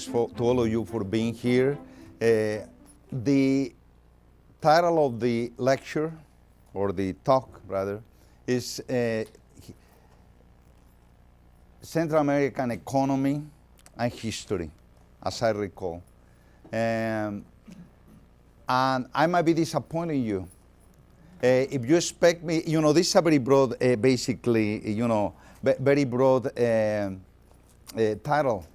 much to all of you for being here. The title of the lecture, or the talk rather, is Central American Economy and History, as I recall. And I might be disappointing you. If you expect me, this is a very broad, basically, very broad title.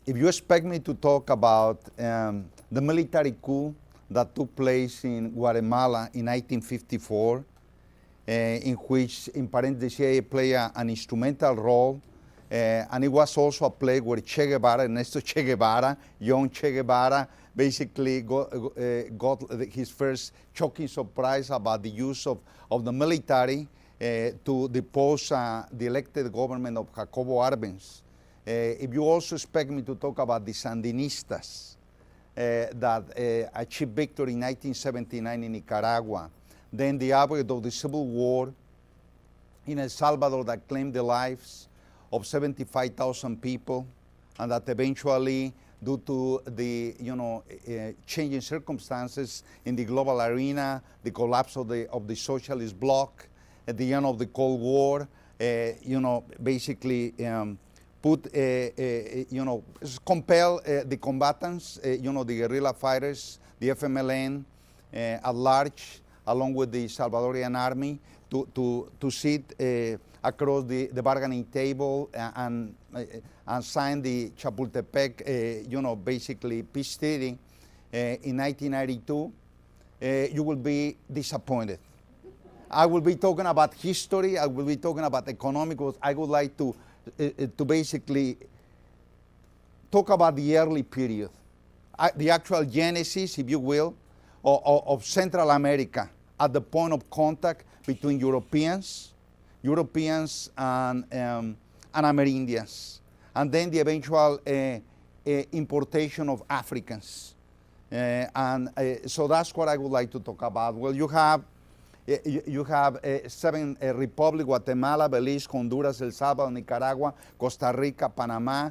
If you expect me to talk about the military coup that took place in Guatemala in 1954, in which, in parentheses, CIA played an instrumental role, and it was also a place where Che Guevara, Ernesto Che Guevara, young Che Guevara, basically got his first shocking surprise about the use of the military to depose the elected government of Jacobo Arbenz. If you also expect me to talk about the Sandinistas that achieved victory in 1979 in Nicaragua, then the outbreak of the Civil War in El Salvador that claimed the lives of 75,000 people, and that eventually, due to the changing circumstances in the global arena, the collapse of the socialist bloc, at the end of the Cold War, basically compel the combatants, the guerrilla fighters, the FMLN at large, along with the Salvadorian army, to sit across the bargaining table and sign the Chapultepec, basically peace treaty in 1992. You will be disappointed. I will be talking about history. I will be talking about economics. I would like to basically talk about the early period, the actual genesis, if you will, of Central America at the point of contact between Europeans and Amerindians, and then the eventual importation of Africans. So that's what I would like to talk about. Well, you have 7 republics: Guatemala, Belize, Honduras, El Salvador, Nicaragua, Costa Rica, Panama.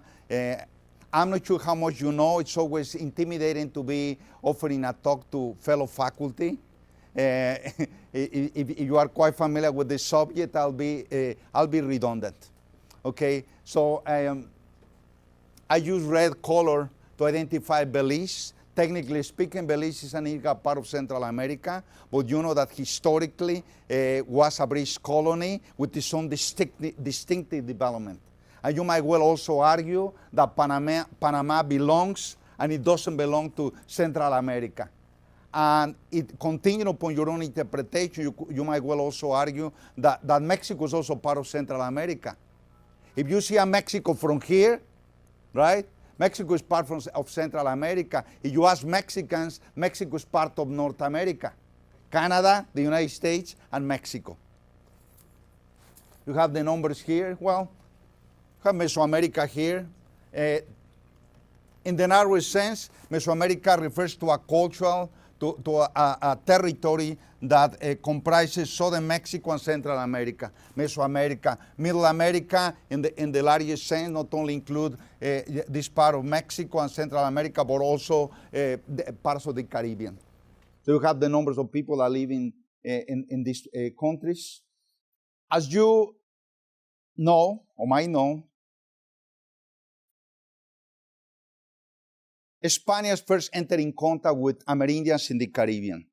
I'm not sure how much you know. It's always intimidating to be offering a talk to fellow faculty. If you are quite familiar with the subject, I'll be redundant. Okay, so I use red color to identify Belize. Technically speaking, Belize is an integral part of Central America, but you know that historically was a British colony with its own distinctive development. And you might well also argue that Panama belongs, and it doesn't belong to Central America. And it continuing upon your own interpretation, you might well also argue that Mexico is also part of Central America. If you see a Mexico from here, right? Mexico is part of Central America. If you ask Mexicans, Mexico is part of North America. Canada, the United States, and Mexico. You have the numbers here. Well, you have Mesoamerica here. In the narrowest sense, Mesoamerica refers to a cultural, to a territory that comprises southern Mexico and Central America. Mesoamerica, Middle America, in the largest sense, not only include this part of Mexico and Central America, but also parts of the Caribbean. So you have the numbers of people that live in these countries. As you know, or might know, Spaniards first entered in contact with Amerindians in the Caribbean.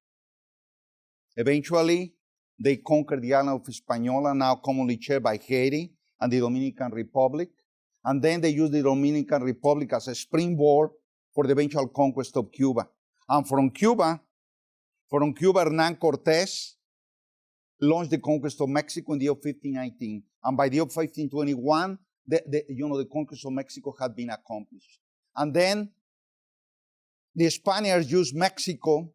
Eventually, they conquered the island of Hispaniola, now commonly shared by Haiti and the Dominican Republic. And then they used the Dominican Republic as a springboard for the eventual conquest of Cuba. And from Cuba, Hernán Cortés launched the conquest of Mexico in the year of 1519. And by the year of 1521, the conquest of Mexico had been accomplished. And then the Spaniards used Mexico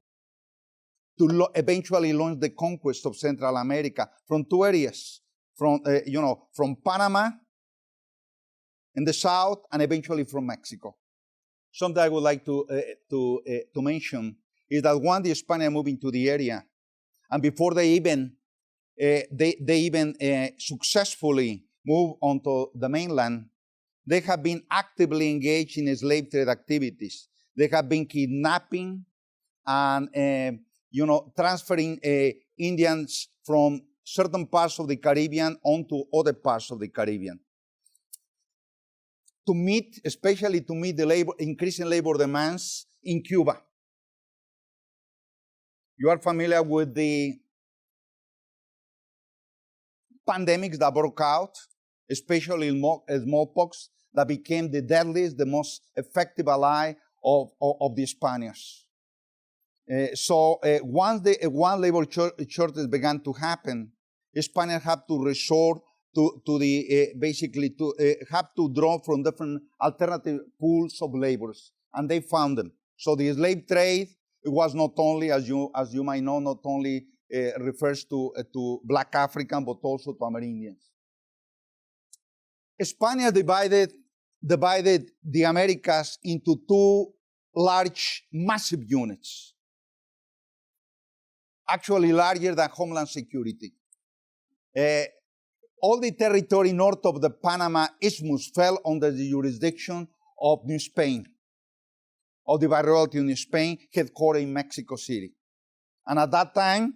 to eventually launch the conquest of Central America from 2 areas, from Panama in the south, and eventually from Mexico. Something I would like to mention is that when the Spaniards moved into the area, and before they even successfully moved onto the mainland, they have been actively engaged in slave trade activities. They have been kidnapping and transferring Indians from certain parts of the Caribbean onto other parts of the Caribbean. Especially to meet the increasing labor demands in Cuba. You are familiar with the pandemics that broke out, especially smallpox, that became the deadliest, the most effective ally of the Spaniards. Once one labor shortage began to happen, Spaniards had to resort have to draw from different alternative pools of laborers, and they found them. So the slave trade, it was not only, as you might know, not only refers to Black African, but also to Amerindians. Spaniards divided the Americas into two large, massive units, actually larger than Homeland Security. All the territory north of the Panama Isthmus fell under the jurisdiction of New Spain, of the Viceroyalty of New Spain, headquartered in Mexico City. And at that time,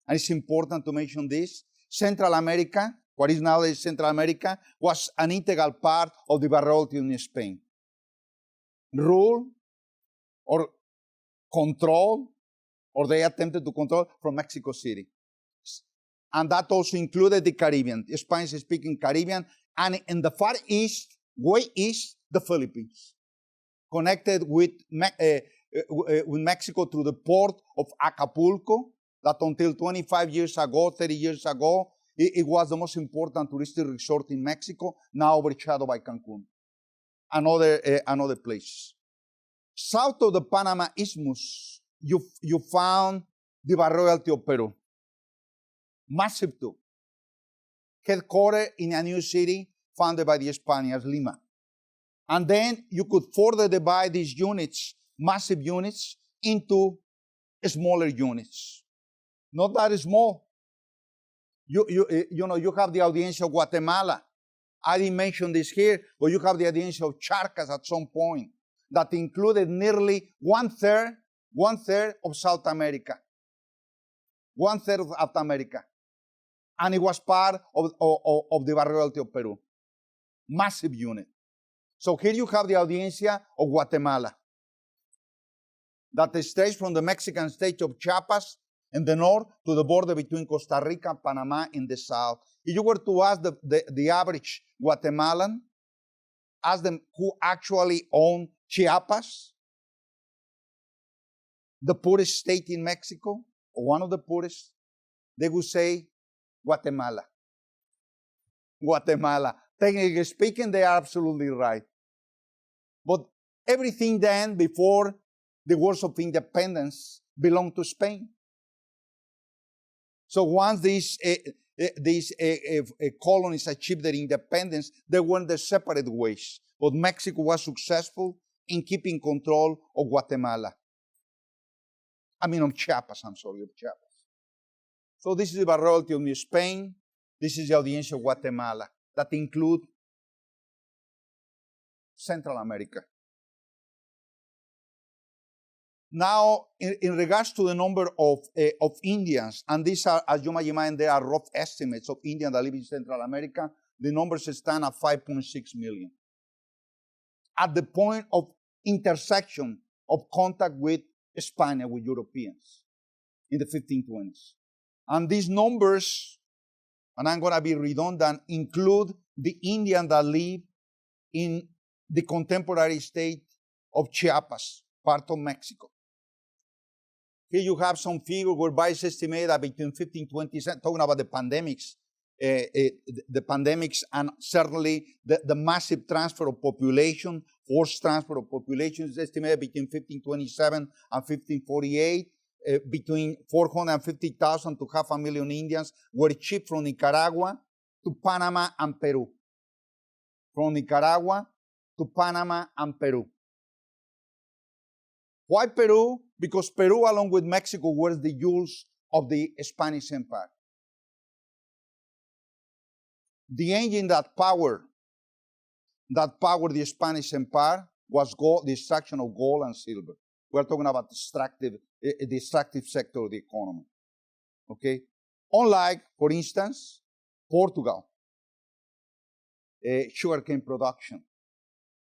and it's important to mention this, Central America, what is nowadays Central America, was an integral part of the Viceroyalty of New Spain. Rule or control, or they attempted to control from Mexico City. And that also included the Caribbean, the Spanish-speaking Caribbean, and in the far east, way east, the Philippines, connected with Mexico through the port of Acapulco, that until 25 years ago, 30 years ago, it was the most important touristic resort in Mexico, now overshadowed by Cancun and other places. South of the Panama Isthmus, you found the Viceroyalty of Peru. Massive too. Headquartered in a new city founded by the Spaniards, Lima. And then you could further divide these units, massive units, into smaller units. Not that small. You have the Audiencia of Guatemala. I didn't mention this here, but you have the Audiencia of Charcas at some point that included nearly one third of South America. One third of South America. And it was part of the Viceroyalty of Peru. Massive unit. So here you have the Audiencia of Guatemala that stretches from the Mexican state of Chiapas in the north to the border between Costa Rica and Panama in the south. If you were to ask the average Guatemalan, ask them who actually owned Chiapas, the poorest state in Mexico, or one of the poorest, they would say Guatemala. Guatemala. Technically speaking, they are absolutely right. But everything then, before the wars of independence, belonged to Spain. So once these colonies achieved their independence, they went their separate ways. But Mexico was successful in keeping control of Guatemala. Of Chiapas, of Chiapas. So this is the Viceroyalty of New Spain. This is the Audiencia of Guatemala that include Central America. Now, in regards to the number of Indians, and these are, as you might imagine, they are rough estimates of Indians that live in Central America, the numbers stand at 5.6 million. At the point of intersection of contact with Spain, with Europeans, in the 1520s. And these numbers, and I'm going to be redundant, include the Indians that live in the contemporary state of Chiapas, part of Mexico. Here you have some figure whereby it's estimated that between 15 and 20, talking about the pandemics and certainly the massive transfer of population, forced transfer of population is estimated between 1527 and 1548. Between 450,000 to 500,000 Indians were shipped from Nicaragua to Panama and Peru. From Nicaragua to Panama and Peru. Why Peru? Because Peru, along with Mexico, were the jewels of the Spanish Empire. The engine that powered that powered the Spanish Empire was gold, the extraction of gold and silver. We're talking about the extractive sector of the economy. Okay? Unlike, for instance, Portugal, sugarcane production.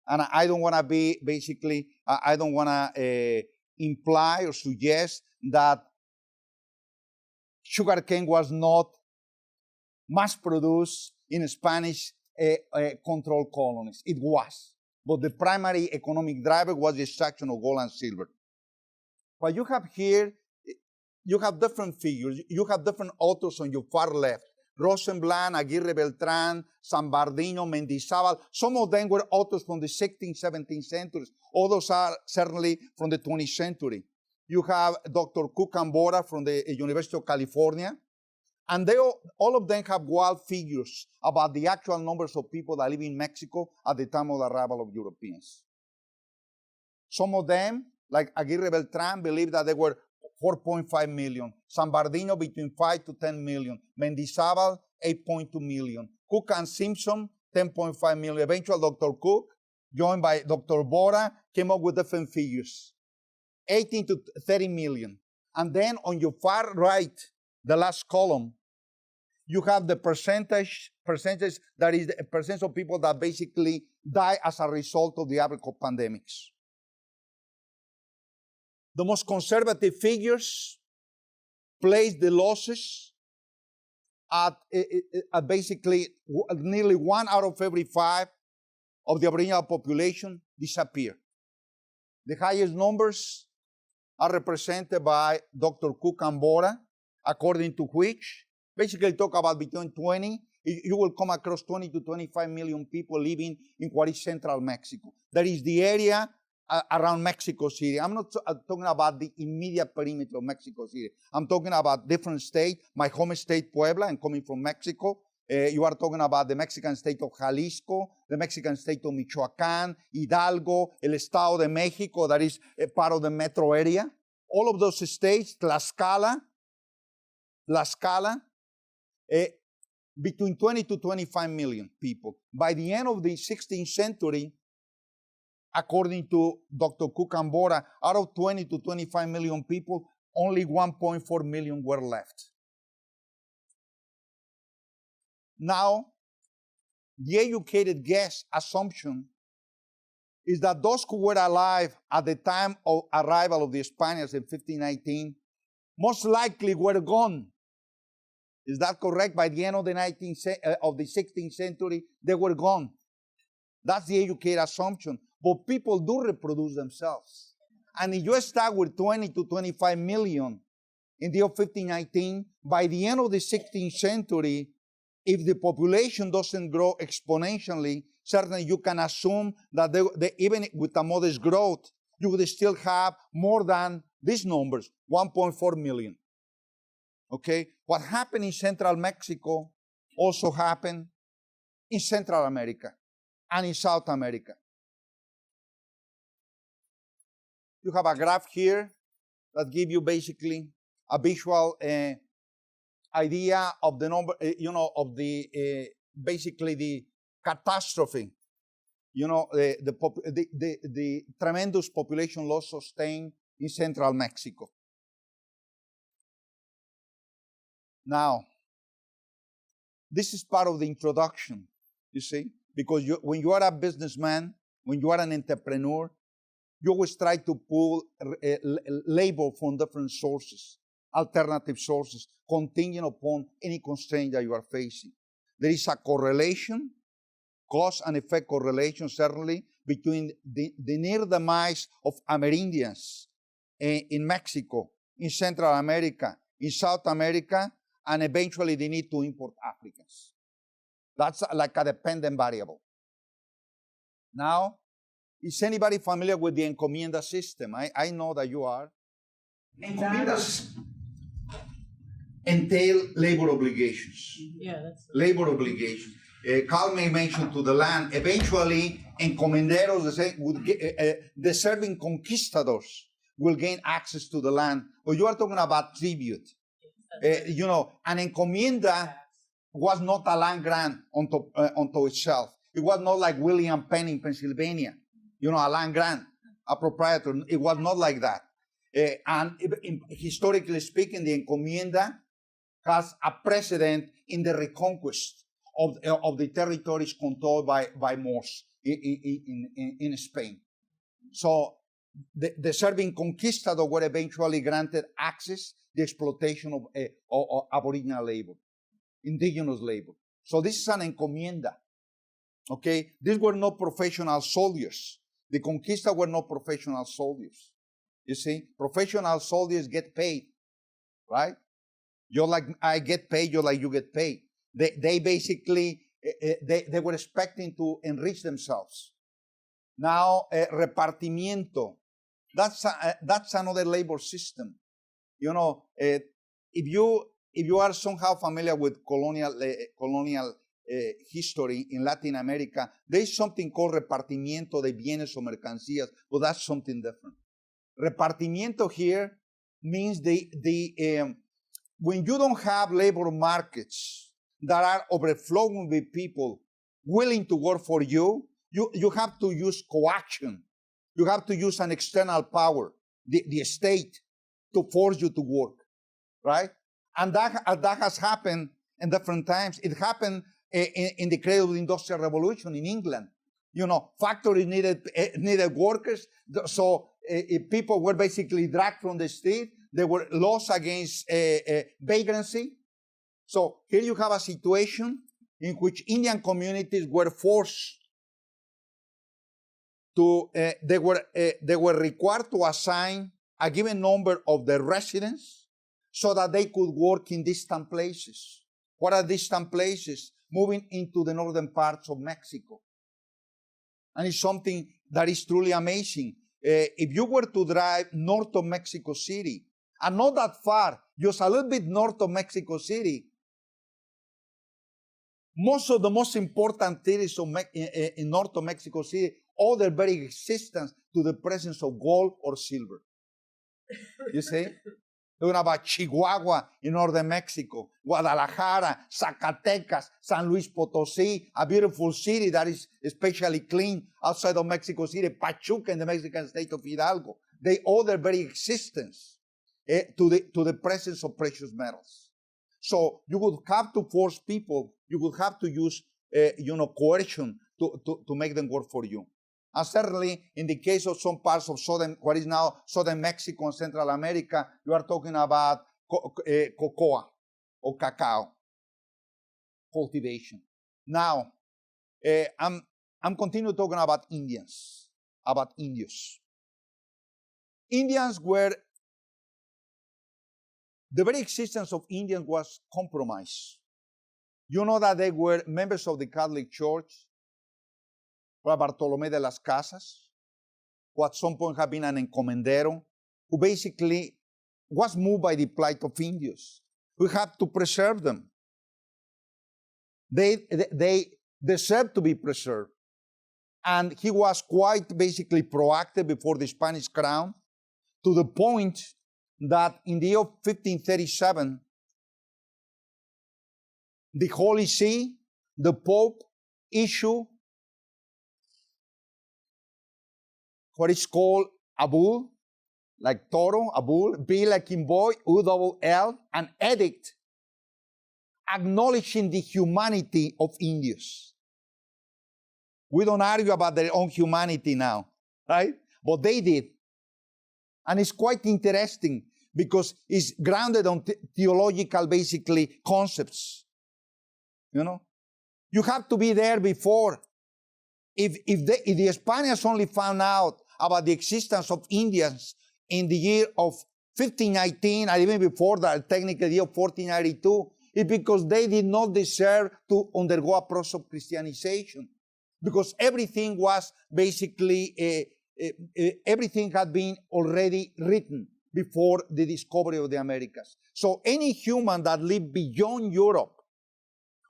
And I don't want to be, basically, I don't want to imply or suggest that sugarcane was not mass-produced in Spanish controlled colonies. It was. But the primary economic driver was the extraction of gold and silver. What you have here, you have different figures. You have different authors on your far left. Rosenblatt, Aguirre Beltrán, San Bernardino, Mendizábal. Some of them were authors from the 16th, 17th centuries. Others are certainly from the 20th century. You have Dr. Cook and Bora from the University of California. And they all of them have wild figures about the actual numbers of people that live in Mexico at the time of the arrival of Europeans. Some of them, like Aguirre Beltrán, believe that there were 4.5 million. San Bernardino between 5 to 10 million. Mendizábal, 8.2 million. Cook and Simpson, 10.5 million. Eventually, Dr. Cook, joined by Dr. Bora, came up with different figures. 18 to 30 million. And then on your far right, the last column, you have the percentage that is the percentage of people that basically die as a result of the agricultural pandemics. The most conservative figures place the losses at basically nearly 1 out of every 5 of the Aboriginal population disappear. The highest numbers are represented by Dr. Cook and Bora, according to which, basically talk about between 20, you will come across 20 to 25 million people living in what is central Mexico. That is the area around Mexico City. I'm not talking about the immediate perimeter of Mexico City. I'm talking about different states. My home state, Puebla, I'm coming from Mexico. You are talking about the Mexican state of Jalisco, the Mexican state of Michoacán, Hidalgo, el Estado de Mexico, that is a part of the metro area. All of those states, Tlaxcala, between 20 to 25 million people. By the end of the 16th century, according to Dr. Cook and Bora, out of 20 to 25 million people, only 1.4 million were left. Now, the educated guess assumption is that those who were alive at the time of arrival of the Spaniards in 1519 most likely were gone. Is that correct? By the end of the 16th century, they were gone. That's the educated assumption. But people do reproduce themselves. And if you start with 20 to 25 million in the year 1519, by the end of the 16th century, if the population doesn't grow exponentially, certainly you can assume that even with a modest growth, you would still have more than these numbers, 1.4 million. Okay? What happened in Central Mexico also happened in Central America and in South America. You have a graph here that gives you basically a visual idea of the number, of the basically the catastrophe, the tremendous population loss sustained in Central Mexico. Now, this is part of the introduction, you see, because when you are a businessman, when you are an entrepreneur, you always try to pull labor from different sources, alternative sources, contingent upon any constraint that you are facing. There is a correlation, cause and effect correlation, certainly, between the near demise of Amerindians in Mexico, in Central America, in South America, and eventually the need to import Africans. That's like a dependent variable. Now, is anybody familiar with the encomienda system? I know that you are. Encomiendas entail labor obligations. Yeah, that's labor obligations. Carl may mention to the land. Eventually, encomenderos, deserving conquistadors will gain access to the land. But you are talking about tribute. An encomienda was not a land grant unto itself. It was not like William Penn in Pennsylvania, a land grant, a proprietor. It was not like that. Historically speaking, the encomienda has a precedent in the reconquest of the territories controlled by Moors in Spain. So the Serbian conquistadors were eventually granted access to the exploitation of aboriginal labor, indigenous labor. So this is an encomienda. Okay, these were not professional soldiers. The conquistadors were not professional soldiers. You see, professional soldiers get paid, right? You're like I get paid, you're like you get paid. They basically, they were expecting to enrich themselves. Now, repartimiento, that's another labor system. If you are somehow familiar with colonial history in Latin America, there is something called repartimiento de bienes o mercancías, but that's something different. Repartimiento here means when you don't have labor markets that are overflowing with people willing to work for you, you have to use coaction. You have to use an external power, the state, to force you to work, right? And that has happened in different times. It happened in the cradle of the Industrial Revolution in England. Factories needed workers, so people were basically dragged from the street. There were laws against vagrancy. So here you have a situation in which Indian communities were forced to, they were required to assign a given number of their residents so that they could work in distant places. What are distant places? Moving into the northern parts of Mexico. And it's something that is truly amazing. If you were to drive north of Mexico City, and not that far, just a little bit north of Mexico City, most of the most important cities in north of Mexico City owe their very existence to the presence of gold or silver. You see? Talking about Chihuahua in northern Mexico, Guadalajara, Zacatecas, San Luis Potosí, a beautiful city that is especially clean outside of Mexico City, Pachuca in the Mexican state of Hidalgo. They owe their very existence to the presence of precious metals. So you would have to force people, you would have to use coercion to make them work for you. And certainly, in the case of some parts of what is now southern Mexico and Central America, you are talking about cocoa or cacao cultivation. Now, I'm continuing talking about Indians, about Indios. Indians were, the very existence of Indians was compromised. You know that they were members of the Catholic Church, Bartolomé de las Casas, who at some point had been an encomendero, who basically was moved by the plight of Indios. We had to preserve them. They deserve to be preserved. And he was quite basically proactive before the Spanish crown, to the point that in the year of 1537, the Holy See, the Pope, issued what is called a bull, like toro, a bull, B like in boy, U-double-L, an edict acknowledging the humanity of Indios. We don't argue about their own humanity now, right? But they did. And it's quite interesting because it's grounded on theological, basically, concepts. You have to be there before. If the Spaniards only found out about the existence of Indians in the year of 1519, and even before that, technically the year of 1492, it's because they did not deserve to undergo a process of Christianization. Because everything was basically, everything had been already written before the discovery of the Americas. So any human that lived beyond Europe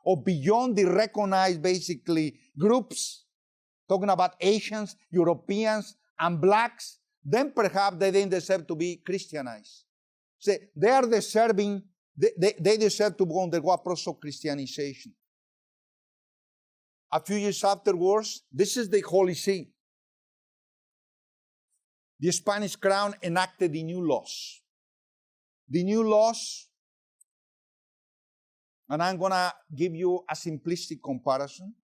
or beyond the recognized, basically, groups, talking about Asians, Europeans, and blacks, then perhaps they didn't deserve to be Christianized. So they are deserving, they deserve to undergo a process of Christianization. a few years afterwards, this is the Holy See. The Spanish crown enacted the new laws. The new laws, and I'm going to give you a simplistic comparison.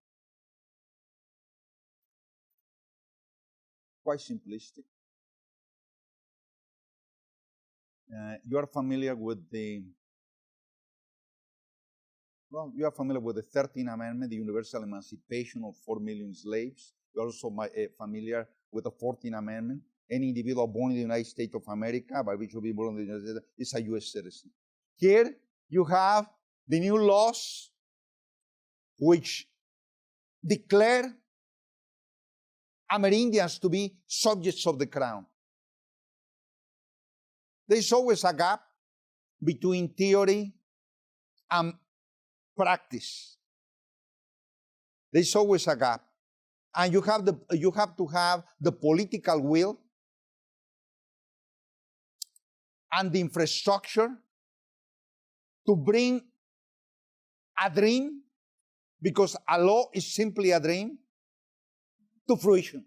Quite simplistic. You are familiar with the 13th Amendment, the universal emancipation of 4 million slaves. You're also familiar with the 14th Amendment. Any individual born in the United States of America, by which will be born in the United States, is a U.S. citizen. Here you have the new laws which declare Amerindians to be subjects of the crown. There's always a gap between theory and practice. There's always a gap. And you have to have the political will and the infrastructure to bring a dream, because a law is simply a dream, to fruition.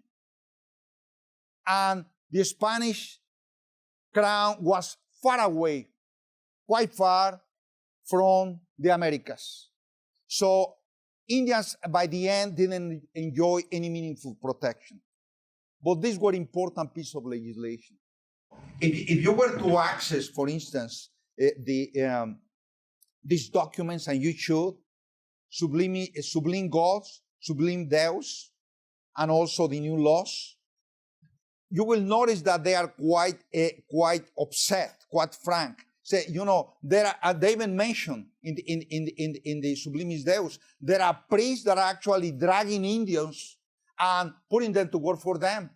And the Spanish crown was far away, quite far from the Americas. So Indians, by the end, didn't enjoy any meaningful protection. But these were important pieces of legislation. If you were to access, for instance, these documents, and you should, Sublime Gods, Sublime Deus, and also the new laws, you will notice that they are quite upset, quite frank. Say, you know, they even mentioned in the Sublimis Deus, there are priests that are actually dragging Indians and putting them to work for them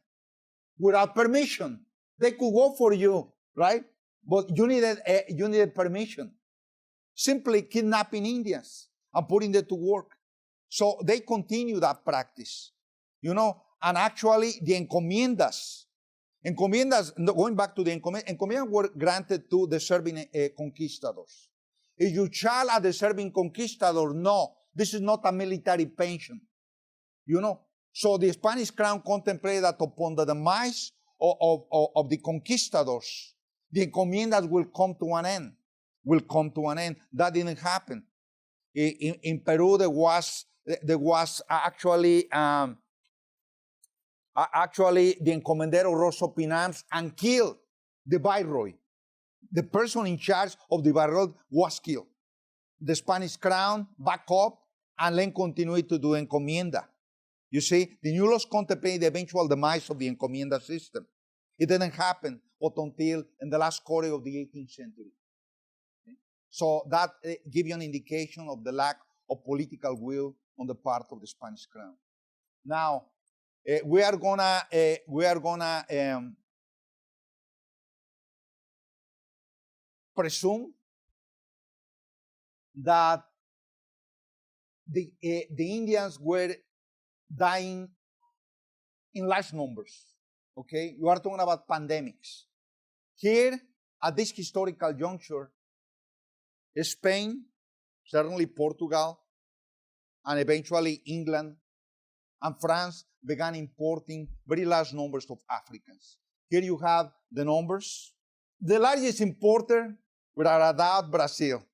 without permission. They could work for you, right? But you needed permission. Simply kidnapping Indians and putting them to work. So they continue that practice, you know, and actually the encomiendas, going back to the encomiendas were granted to deserving conquistadors. If you tell a deserving conquistador, no, this is not a military pension, you know. So the Spanish crown contemplated that upon the demise of the conquistadors, the encomiendas will come to an end. That didn't happen. In Peru, there was actually the encomendero rose up in arms and killed the viceroy. The person in charge of the viceroy was killed. The Spanish crown backed up and then continued to do encomienda. You see, the new laws contemplate the eventual demise of the encomienda system. It didn't happen but until in the last quarter of the 18th century. Okay? So that gives you an indication of the lack of political will on the part of the Spanish crown. Now, we are gonna presume that the Indians were dying in large numbers. Okay, you are talking about pandemics. Here, at this historical juncture, Spain, certainly Portugal, and eventually England and France began importing very large numbers of Africans. Here you have the numbers. The largest importer, without a doubt, Brazil.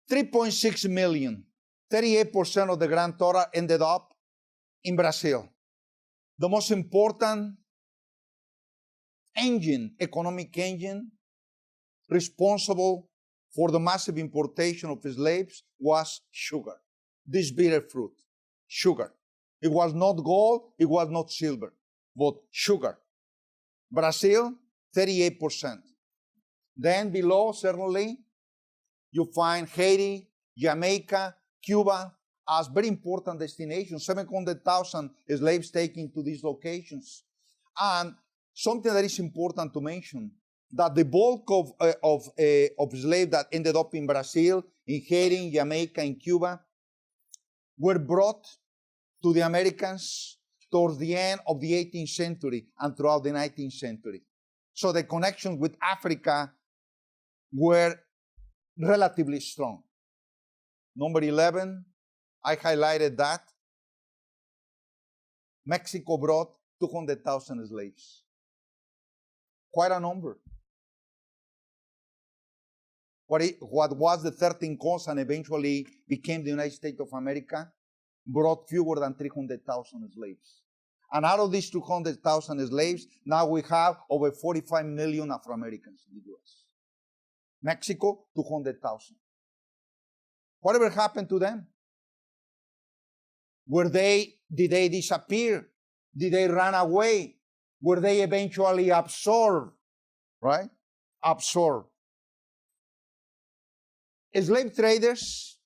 3.6 million. 38% of the grand total ended up in Brazil. The most important economic engine, responsible for the massive importation of slaves was sugar. This bitter fruit, sugar. It was not gold, it was not silver, but sugar. Brazil, 38%. Then below, certainly, you find Haiti, Jamaica, Cuba as very important destinations. 700,000 slaves taken to these locations. And something that is important to mention, that the bulk of slaves that ended up in Brazil, in Haiti, in Jamaica, in Cuba, were brought to the Americans towards the end of the 18th century and throughout the 19th century. So the connections with Africa were relatively strong. Number 11, I highlighted that. Mexico brought 200,000 slaves. Quite a number. What was the 13 colonies and eventually became the United States of America brought fewer than 300,000 slaves. And out of these 200,000 slaves, now we have over 45 million Afro-Americans in the U.S. Mexico, 200,000. Whatever happened to them? Did they disappear? Did they run away? Were they eventually absorbed? Right? Absorbed. Slave traders,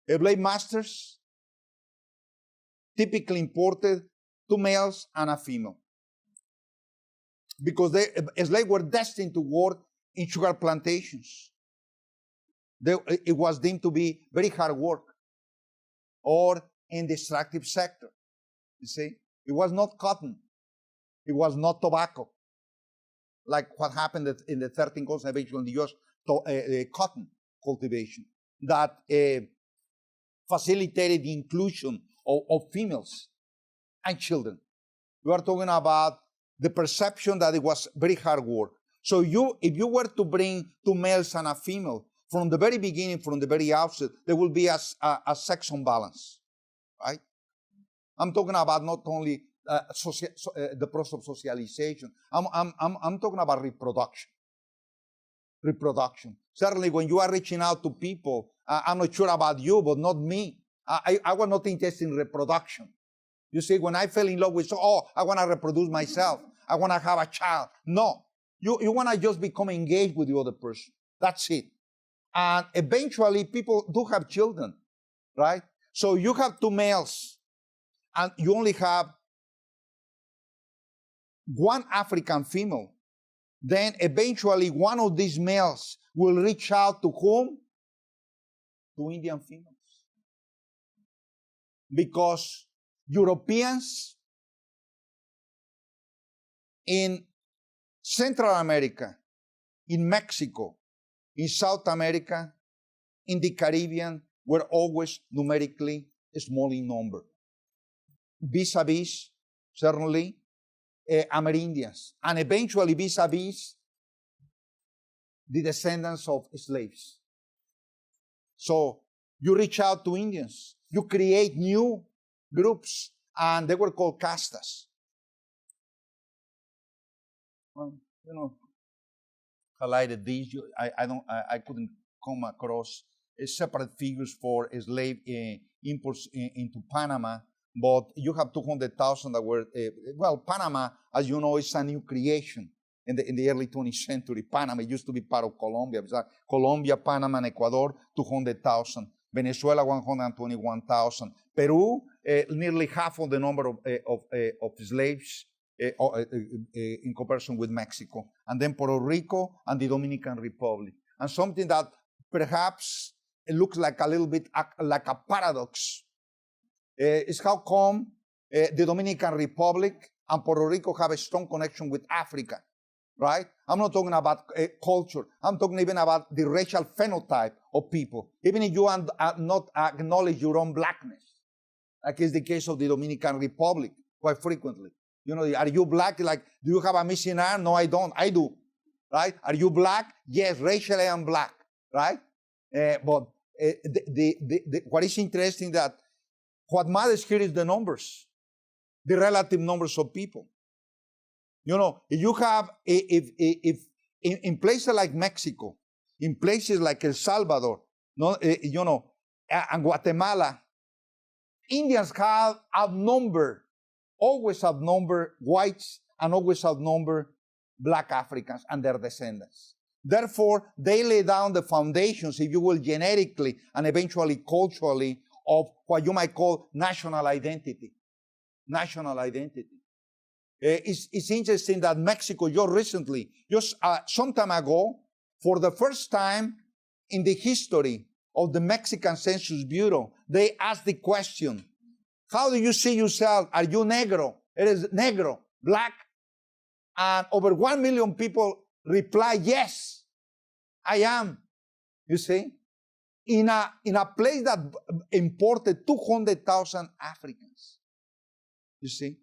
slave masters, typically imported 2 males and a female. Because slaves were destined to work in sugar plantations. It was deemed to be very hard work or in the extractive sector. You see, it was not cotton. It was not tobacco, like what happened in the 13 colonies eventually in the U.S. Cotton cultivation that facilitated the inclusion of females and children. We are talking about the perception that it was very hard work. So if you were to bring 2 males and a female, from the very beginning, from the very outset, there will be a sex imbalance, right? I'm talking about not only the process of socialization. I'm talking about reproduction. Reproduction. Certainly, when you are reaching out to people, I'm not sure about you, but not me. I was not interested in reproduction. You see, when I fell in love with, I want to reproduce myself. I want to have a child. No. You want to just become engaged with the other person. That's it. And eventually, people do have children, right? So you have 2 males, and you only have 1 African female. Then eventually, one of these males will reach out to whom? To Indian females. Because Europeans in Central America, in Mexico, in South America, in the Caribbean, were always numerically small in number. Vis-a-vis, certainly, Amerindians, and eventually vis-a-vis the descendants of slaves. So you reach out to Indians, you create new groups, and they were called castas. Well, highlighted these. I couldn't come across separate figures for slave imports into Panama, but you have 200,000 that were, Panama, as you know, is a new creation in the early 20th century. Panama used to be part of Colombia. Colombia, Panama, and Ecuador, 200,000. Venezuela, 121,000. Peru, nearly half of the number of slaves in comparison with Mexico. And then Puerto Rico and the Dominican Republic. And something that perhaps it looks like a little bit like a paradox is how come the Dominican Republic and Puerto Rico have a strong connection with Africa, right? I'm not talking about culture. I'm talking even about the racial phenotype of people, even if you not acknowledge your own blackness, like is the case of the Dominican Republic quite frequently. Are you black? Like, do you have a missing arm? No, I don't. I do, right? Are you black? Yes, racially I am black, right? But what is interesting that what matters here is the numbers, the relative numbers of people. If you have, if in places like Mexico, in places like El Salvador, and Guatemala, Indians have always outnumbered whites and always outnumbered black Africans and their descendants. Therefore, they lay down the foundations, if you will, genetically and eventually culturally, of what you might call national identity. National identity. It's interesting that Mexico just some time ago, for the first time in the history of the Mexican Census Bureau, they asked the question, how do you see yourself? Are you negro? It is negro, black. And over 1 million people reply, yes, I am. You see? In a place that imported 200,000 Africans. You see?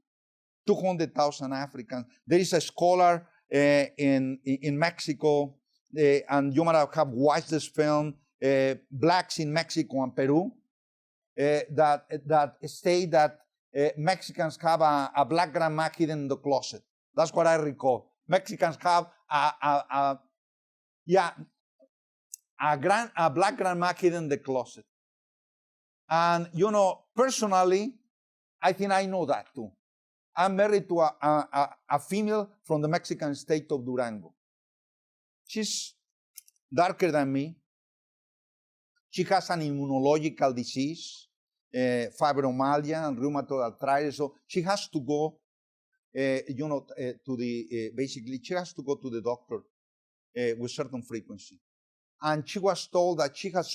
200,000 Africans. There is a scholar in Mexico, and you might have watched this film, Blacks in Mexico and Peru, that state that Mexicans have a black grandma hidden in the closet. That's what I recall. Mexicans have a black grandma hidden in the closet. And, personally, I think I know that too. I'm married to a female from the Mexican state of Durango. She's darker than me. She has an immunological disease, fibromyalgia and rheumatoid arthritis. So she has to go, basically, she has to go to the doctor with certain frequency. And she was told that she has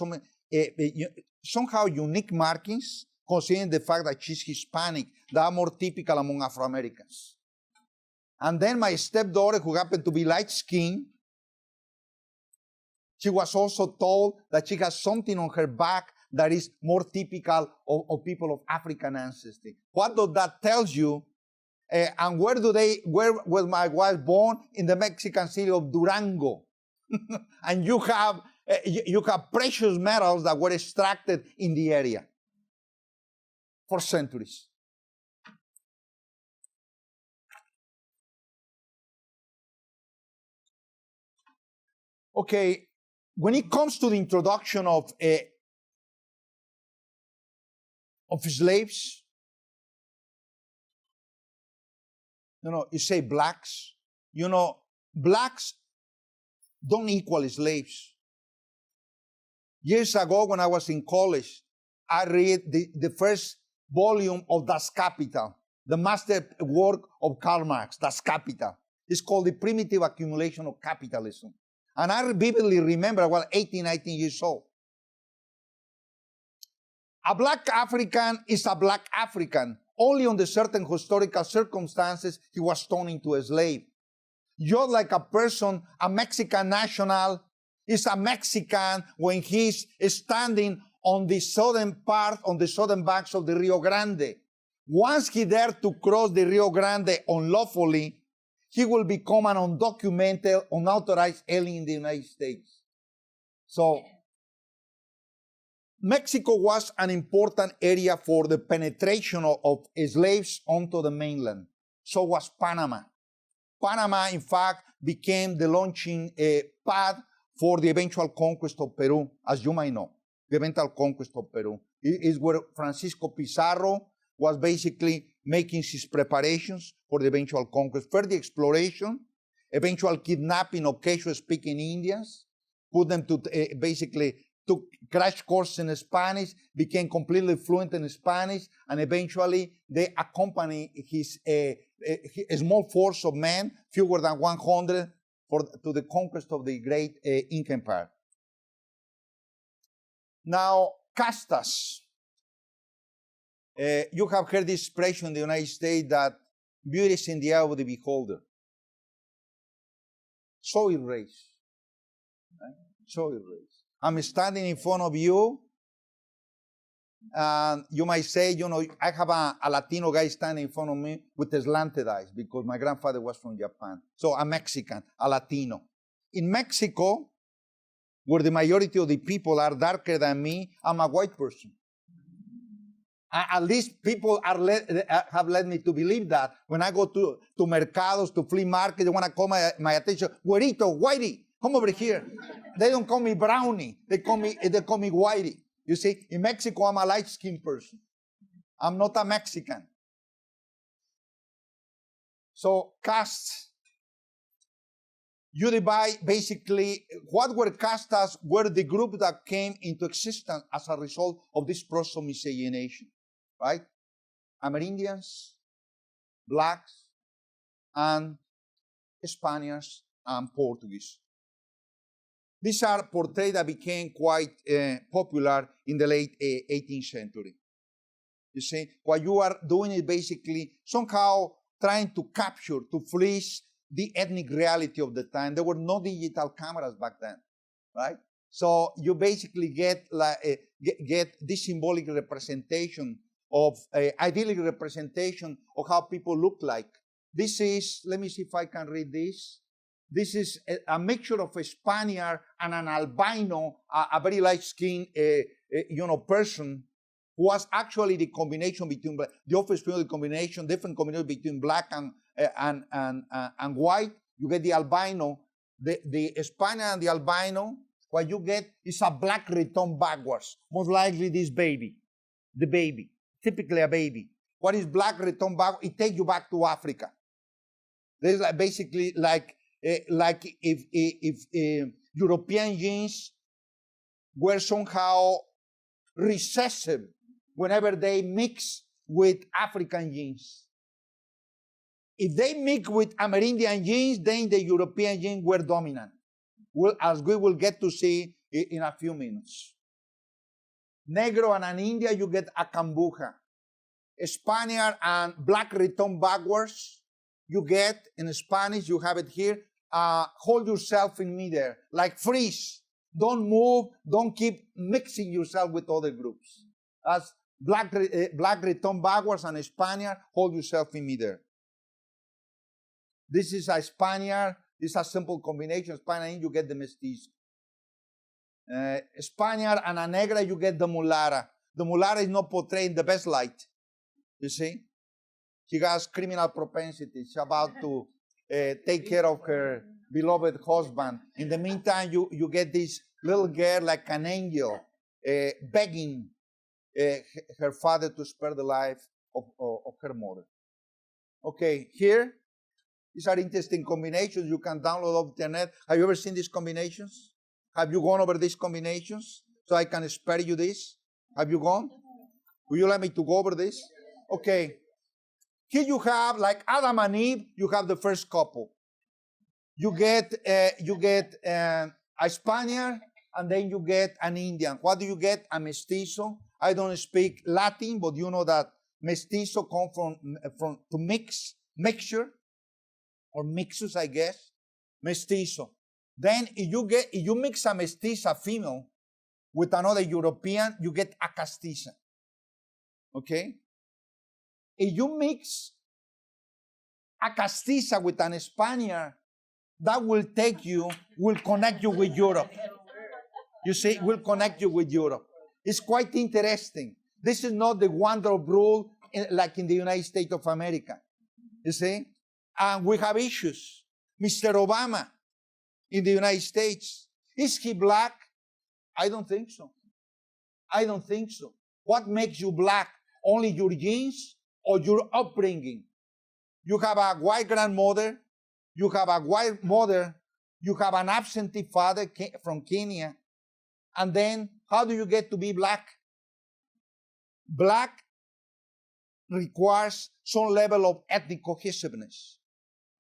somehow unique markings, considering the fact that she's Hispanic, that are more typical among Afro-Americans. And then my stepdaughter, who happened to be light-skinned, she was also told that she has something on her back that is more typical of people of African ancestry. What does that tell you? And where was my wife born? In the Mexican city of Durango. And you have precious metals that were extracted in the area for centuries. Okay, when it comes to the introduction of slaves, you say blacks. Blacks don't equal slaves. Years ago, when I was in college, I read the first volume of Das Kapital, the master work of Karl Marx, Das Kapital. It's called The Primitive Accumulation of Capitalism. And I vividly remember I was 18, 19 years old. A black African is a black African. Only under certain historical circumstances he was turned into a slave. Just like a person, a Mexican national, is a Mexican when he's standing on the southern banks of the Rio Grande. Once he dares to cross the Rio Grande unlawfully, he will become an undocumented, unauthorized alien in the United States. So, Mexico was an important area for the penetration of slaves onto the mainland. So was Panama. Panama, in fact, became the launching pad for the eventual conquest of Peru, as you might know, the eventual conquest of Peru. It is where Francisco Pizarro was basically making his preparations for the eventual conquest. First, the exploration, eventual kidnapping of Quechua-speaking Indians, put them to basically took crash course in Spanish, became completely fluent in Spanish, and eventually they accompanied a small force of men, fewer than 100, to the conquest of the great Inca Empire. Now, castas. You have heard this expression in the United States that beauty is in the eye of the beholder. Soil race. Right? Soil race. I'm standing in front of you, and you might say, I have a Latino guy standing in front of me with slanted eyes because my grandfather was from Japan. So a Mexican, a Latino. In Mexico, where the majority of the people are darker than me, I'm a white person. At least people have led me to believe that. When I go to mercados, to flea markets, they want to call my attention. Güerito, whitey, come over here. They don't call me brownie. They call me whitey. You see, in Mexico, I'm a light-skinned person. I'm not a Mexican. So, castes. You divide, basically, what were castas were the group that came into existence as a result of this process of miscegenation, right? Amerindians, blacks, and Spaniards and Portuguese. These are portraits that became quite popular in the late 18th century. You see, what you are doing is basically somehow trying to capture, to fleece the ethnic reality of the time. There were no digital cameras back then, right? So you basically get this symbolic representation of idyllic representation of how people look like. This is, let me see if I can read this. This is a mixture of a Spaniard and an albino, a very light-skinned, person who was actually the combination between the offspring of the combination, different combination between black and white. You get the albino, the Spaniard and the albino. What you get is a black return backwards. Most likely this baby, the baby, typically a baby. What is black return backwards? It takes you back to Africa. There's basically like if European genes were somehow recessive whenever they mix with African genes. If they mix with Amerindian genes, then the European genes were dominant, as we will get to see in a few minutes. Negro and an India, you get a Cambuja. Spaniard and black return backwards, you get, in Spanish, you have it here, hold yourself in midair, like freeze. Don't move, don't keep mixing yourself with other groups. As black return backwards and Spaniard, hold yourself in midair. This is a Spaniard, this is a simple combination, Spaniard and you get the mestizo. Spaniard and a negra, you get the mulata. The mulata is not portrayed in the best light, you see? She has criminal propensity. She's about to take care of her beloved husband. In the meantime, you get this little girl like an angel begging her father to spare the life of her mother. Okay, here, these are interesting combinations. You can download off the internet. Have you ever seen these combinations? Have you gone over these combinations? So I can spare you this. Have you gone? Would you like me to go over this? Okay. Here you have, like Adam and Eve, you have the first couple. You get a Spaniard, and then you get an Indian. What do you get? A mestizo. I don't speak Latin, but you know that mestizo comes from to mixture, or mixus, I guess. Mestizo. Then if you mix a mestiza female with another European, you get a castiza. Okay? If you mix a castiza with an Spaniard, that will connect you with Europe. You see, will connect you with Europe. It's quite interesting. This is not the one-drop rule like in the United States of America. You see? And we have issues. Mr. Obama in the United States, is he black? I don't think so. I don't think so. What makes you black? Only your genes or your upbringing? You have a white grandmother, you have a white mother, you have an absentee father from Kenya, and then how do you get to be black? Black requires some level of ethnic cohesiveness,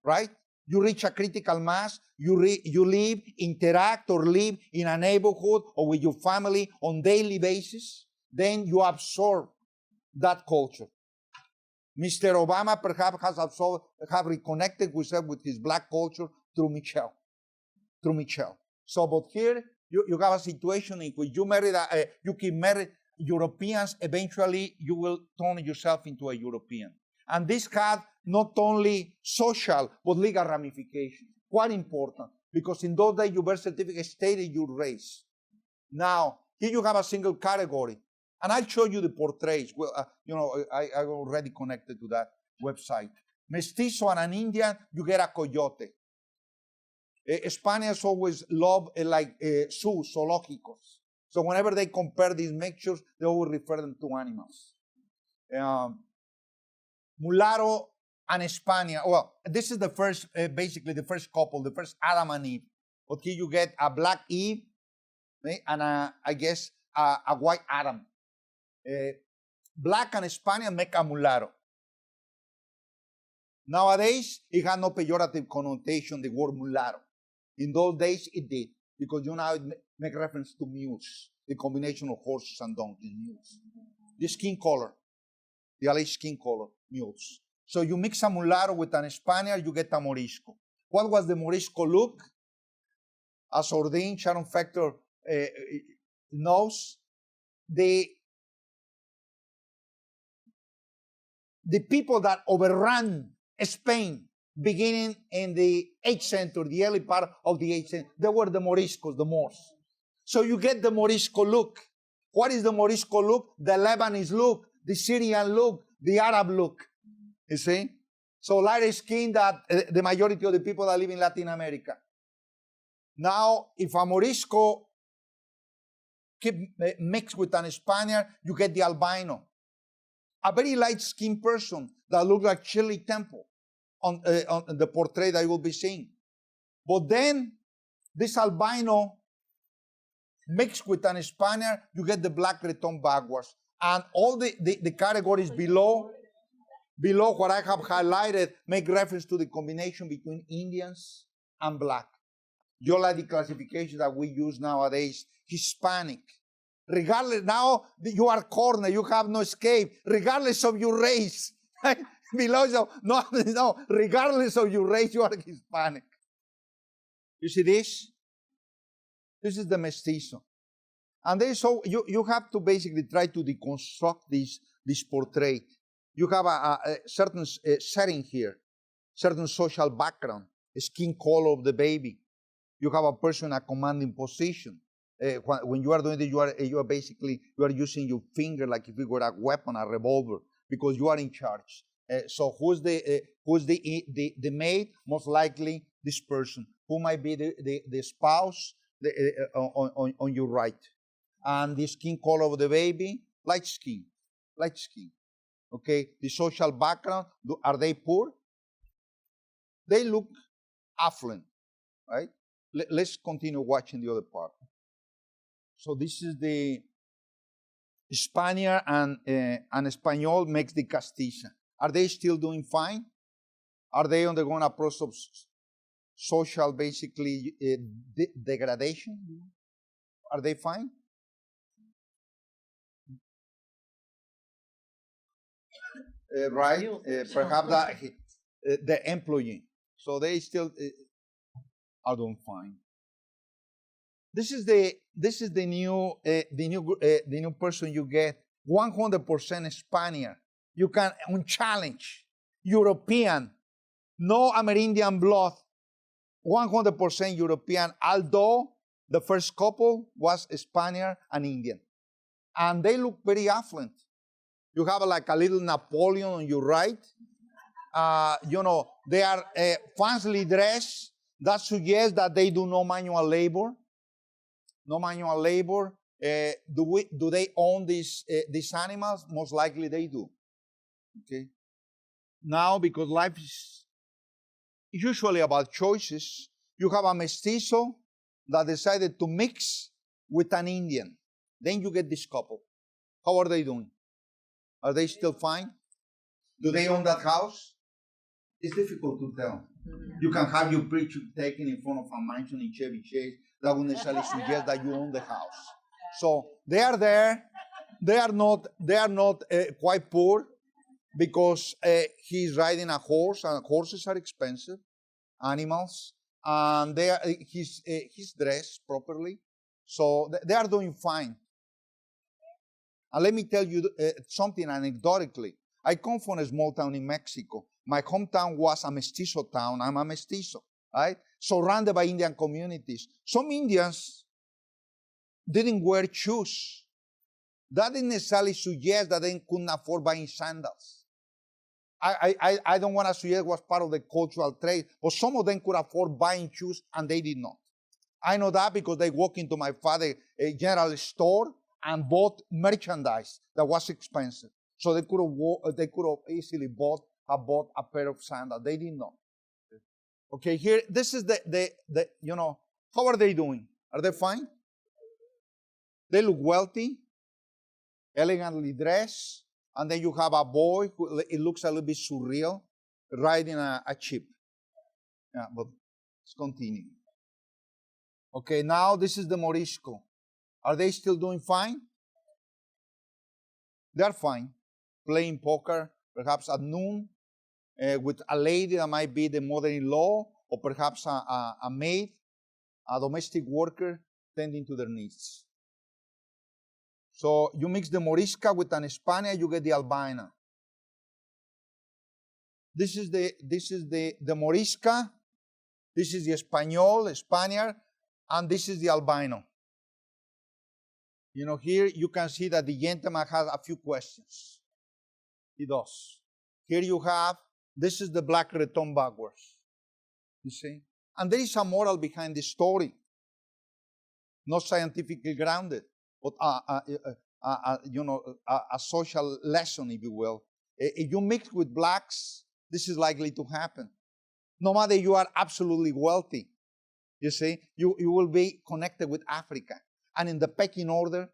right? You reach a critical mass, you live, interact, or live in a neighborhood or with your family on daily basis, then you absorb that culture. Mr. Obama perhaps have reconnected himself with his black culture through Michelle. So, but here you have a situation in which you keep married Europeans, eventually you will turn yourself into a European. And this had not only social, but legal ramifications. Quite important, because in those days, your birth certificate stated your race. Now, here you have a single category. And I'll show you the portraits. Well, I already connected to that website. Mestizo and an Indian, you get a coyote. Spaniards always love zoos, zoológicos. So whenever they compare these mixtures, they always refer them to animals. Mulatto and Spaniard. Well, this is the first, basically the first couple, the first Adam and Eve. But here you get a black Eve and I guess a white Adam. Black and Spaniard make a mulatto. Nowadays, it has no pejorative connotation, the word mulatto. In those days, it did, because now it makes reference to mules, the combination of horses and donkeys, mules. The skin color, the alleged skin color, mules. So you mix a mulatto with an Spaniard, you get a Morisco. What was the Morisco look? As ordained, Sharon Factor knows, the the people that overran Spain beginning in the 8th century, the early part of the 8th century, they were the Moriscos, the Moors. So you get the Morisco look. What is the Morisco look? The Lebanese look, the Syrian look, the Arab look. You see? So lighter skin that the majority of the people that live in Latin America. Now, if a Morisco mixed with an Spaniard, you get the albino. A very light-skinned person that looks like Shirley Temple on the portrait that you will be seeing. But then, this albino mixed with an Spaniard, you get the black return backwards. And all the categories below what I have highlighted make reference to the combination between Indians and black. You like the classification that we use nowadays, Hispanic. Regardless, now you are cornered, you have no escape, regardless of your race. Below, no, regardless of your race, you are Hispanic. You see this? This is the mestizo. And then so you have to basically try to deconstruct this portrait. You have a certain setting here, certain social background, skin color of the baby. You have a person in a commanding position. When you are doing this, you are using your finger like if it were a weapon, a revolver, because you are in charge. So who's the maid? Most likely this person. Who might be the spouse on your right? And the skin color of the baby, light skin. Okay, the social background, are they poor? They look affluent, right? Let's continue watching the other part. So this is the Spaniard and Espanol makes the Castiza. Are they still doing fine? Are they undergoing a process of social, basically, degradation? Are they fine? Right? Perhaps the employee. So they still are doing fine. This is the new person you get. 100% Spaniard. You can unchallenged. European. No Amerindian blood. 100% European. Although the first couple was Spaniard and Indian. And they look very affluent. You have like a little Napoleon on your right. They are fancily dressed. That suggests that they do no manual labor. No manual labor. Do they own these animals? Most likely they do. Okay. Now, because life is usually about choices, you have a mestizo that decided to mix with an Indian. Then you get this couple. How are they doing? Are they still fine? Do they own that house? It's difficult to tell. You can have your picture taken in front of a mansion in Chevy Chase. That would necessarily suggest that you own the house. So they are there. They are not quite poor because he's riding a horse, and horses are expensive animals, and he's dressed properly. So they are doing fine. And let me tell you something anecdotically. I come from a small town in Mexico. My hometown was a mestizo town. I'm a mestizo, right? Surrounded by Indian communities. Some Indians didn't wear shoes. That didn't necessarily suggest that they couldn't afford buying sandals. I don't want to suggest it was part of the cultural trade, but some of them could afford buying shoes and they did not. I know that because they walked into my father's general store and bought merchandise that was expensive. So they could have easily bought a pair of sandals. They did not. Okay, here, this is how are they doing? Are they fine? They look wealthy, elegantly dressed, and then you have a boy who it looks a little bit surreal, riding a jeep. Yeah, but let's continue. Okay, now this is the Morisco. Are they still doing fine? They're fine. Playing poker, perhaps at noon, with a lady that might be the mother-in-law, or perhaps a maid, a domestic worker, tending to their needs. So you mix the Morisca with an Spaniard, you get the albina. This is the Morisca. This is the Español, Spaniard, and this is the albino. You know, here you can see that the gentleman has a few questions. He does. Here you have, this is the black return backwards. You see? And there is a moral behind the story. Not scientifically grounded, but a social lesson, if you will. If you mix with blacks, this is likely to happen. No matter you are absolutely wealthy, you see, you will be connected with Africa. And in the pecking order,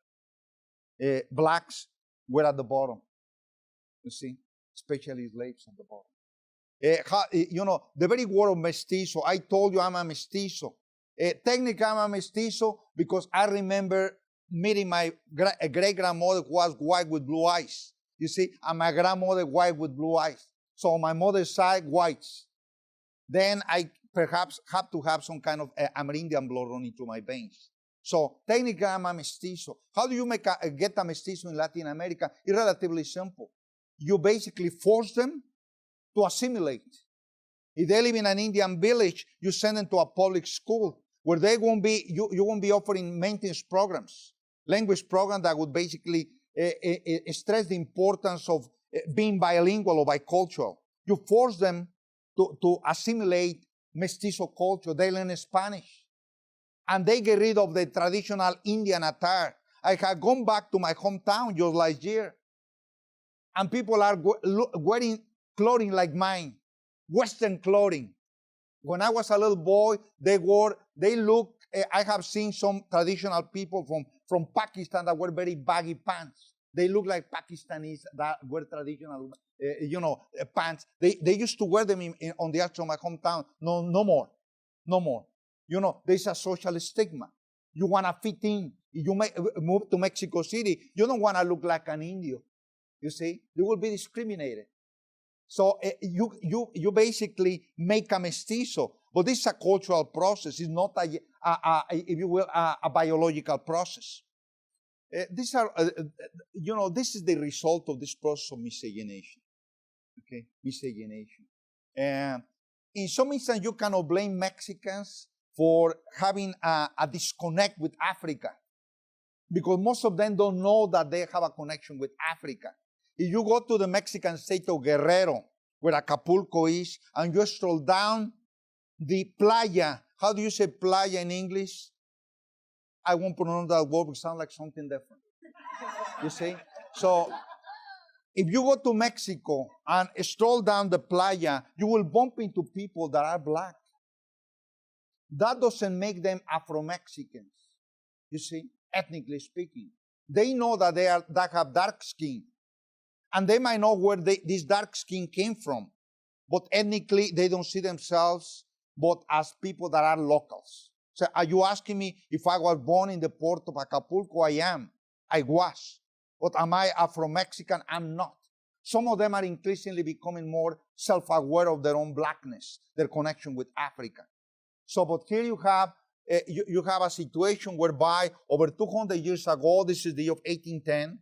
blacks were at the bottom. You see, especially slaves at the bottom. The very word of mestizo, I told you I'm a mestizo. Technically, I'm a mestizo because I remember meeting my great-grandmother who was white with blue eyes. You see, and my grandmother white with blue eyes. So on my mother's side, whites. Then I perhaps have to have some kind of Amerindian blood running through my veins. So technically, I'm a mestizo. How do you get a mestizo in Latin America? It's relatively simple. You basically force them to assimilate. If they live in an Indian village, you send them to a public school where they won't be, you won't be offering maintenance programs, language programs that would basically stress the importance of being bilingual or bicultural. You force them to assimilate mestizo culture. They learn Spanish. And they get rid of the traditional Indian attire. I had gone back to my hometown just last year. And people are wearing clothing like mine, Western clothing. When I was a little boy, I have seen some traditional people from Pakistan that wear very baggy pants. They look like Pakistanis that wear traditional, pants. They used to wear them on the edge of my hometown. No more. There's a social stigma. You want to fit in. If you move to Mexico City, you don't want to look like an Indio. You see, you will be discriminated. So you basically make a mestizo, but this is a cultural process. It's not if you will, a biological process. This is the result of this process of miscegenation. Okay, miscegenation. In some instances, you cannot blame Mexicans for having a disconnect with Africa, because most of them don't know that they have a connection with Africa. If you go to the Mexican state of Guerrero, where Acapulco is, and you stroll down the playa, how do you say playa in English? I won't pronounce that word, it sounds like something different. You see? So, if you go to Mexico and stroll down the playa, you will bump into people that are black. That doesn't make them Afro-Mexicans, you see, ethnically speaking. They know that that have dark skin. And they might know where this dark skin came from. But ethnically, they don't see themselves but as people that are locals. So are you asking me if I was born in the port of Acapulco? I am. I was. But am I Afro-Mexican? I'm not. Some of them are increasingly becoming more self-aware of their own blackness, their connection with Africa. So, but here you have a situation whereby over 200 years ago, this is the year of 1810,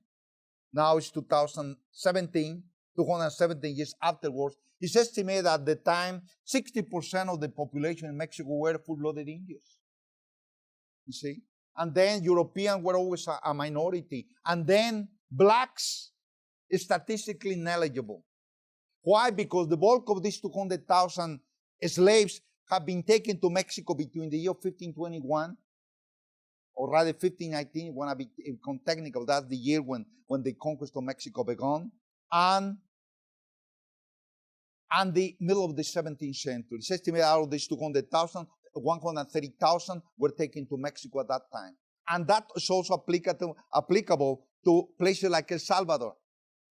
now it's 2017, 217 years afterwards, it's estimated at the time 60% of the population in Mexico were full-blooded Indians. You see? And then Europeans were always a minority. And then blacks, statistically negligible. Why? Because the bulk of these 200,000 slaves have been taken to Mexico between the year 1521, or rather 1519, if you want to become technical, that's the year when the conquest of Mexico began, and the middle of the 17th century. It's estimated out of these 200,000, 130,000 were taken to Mexico at that time. And that is also applicable to places like El Salvador.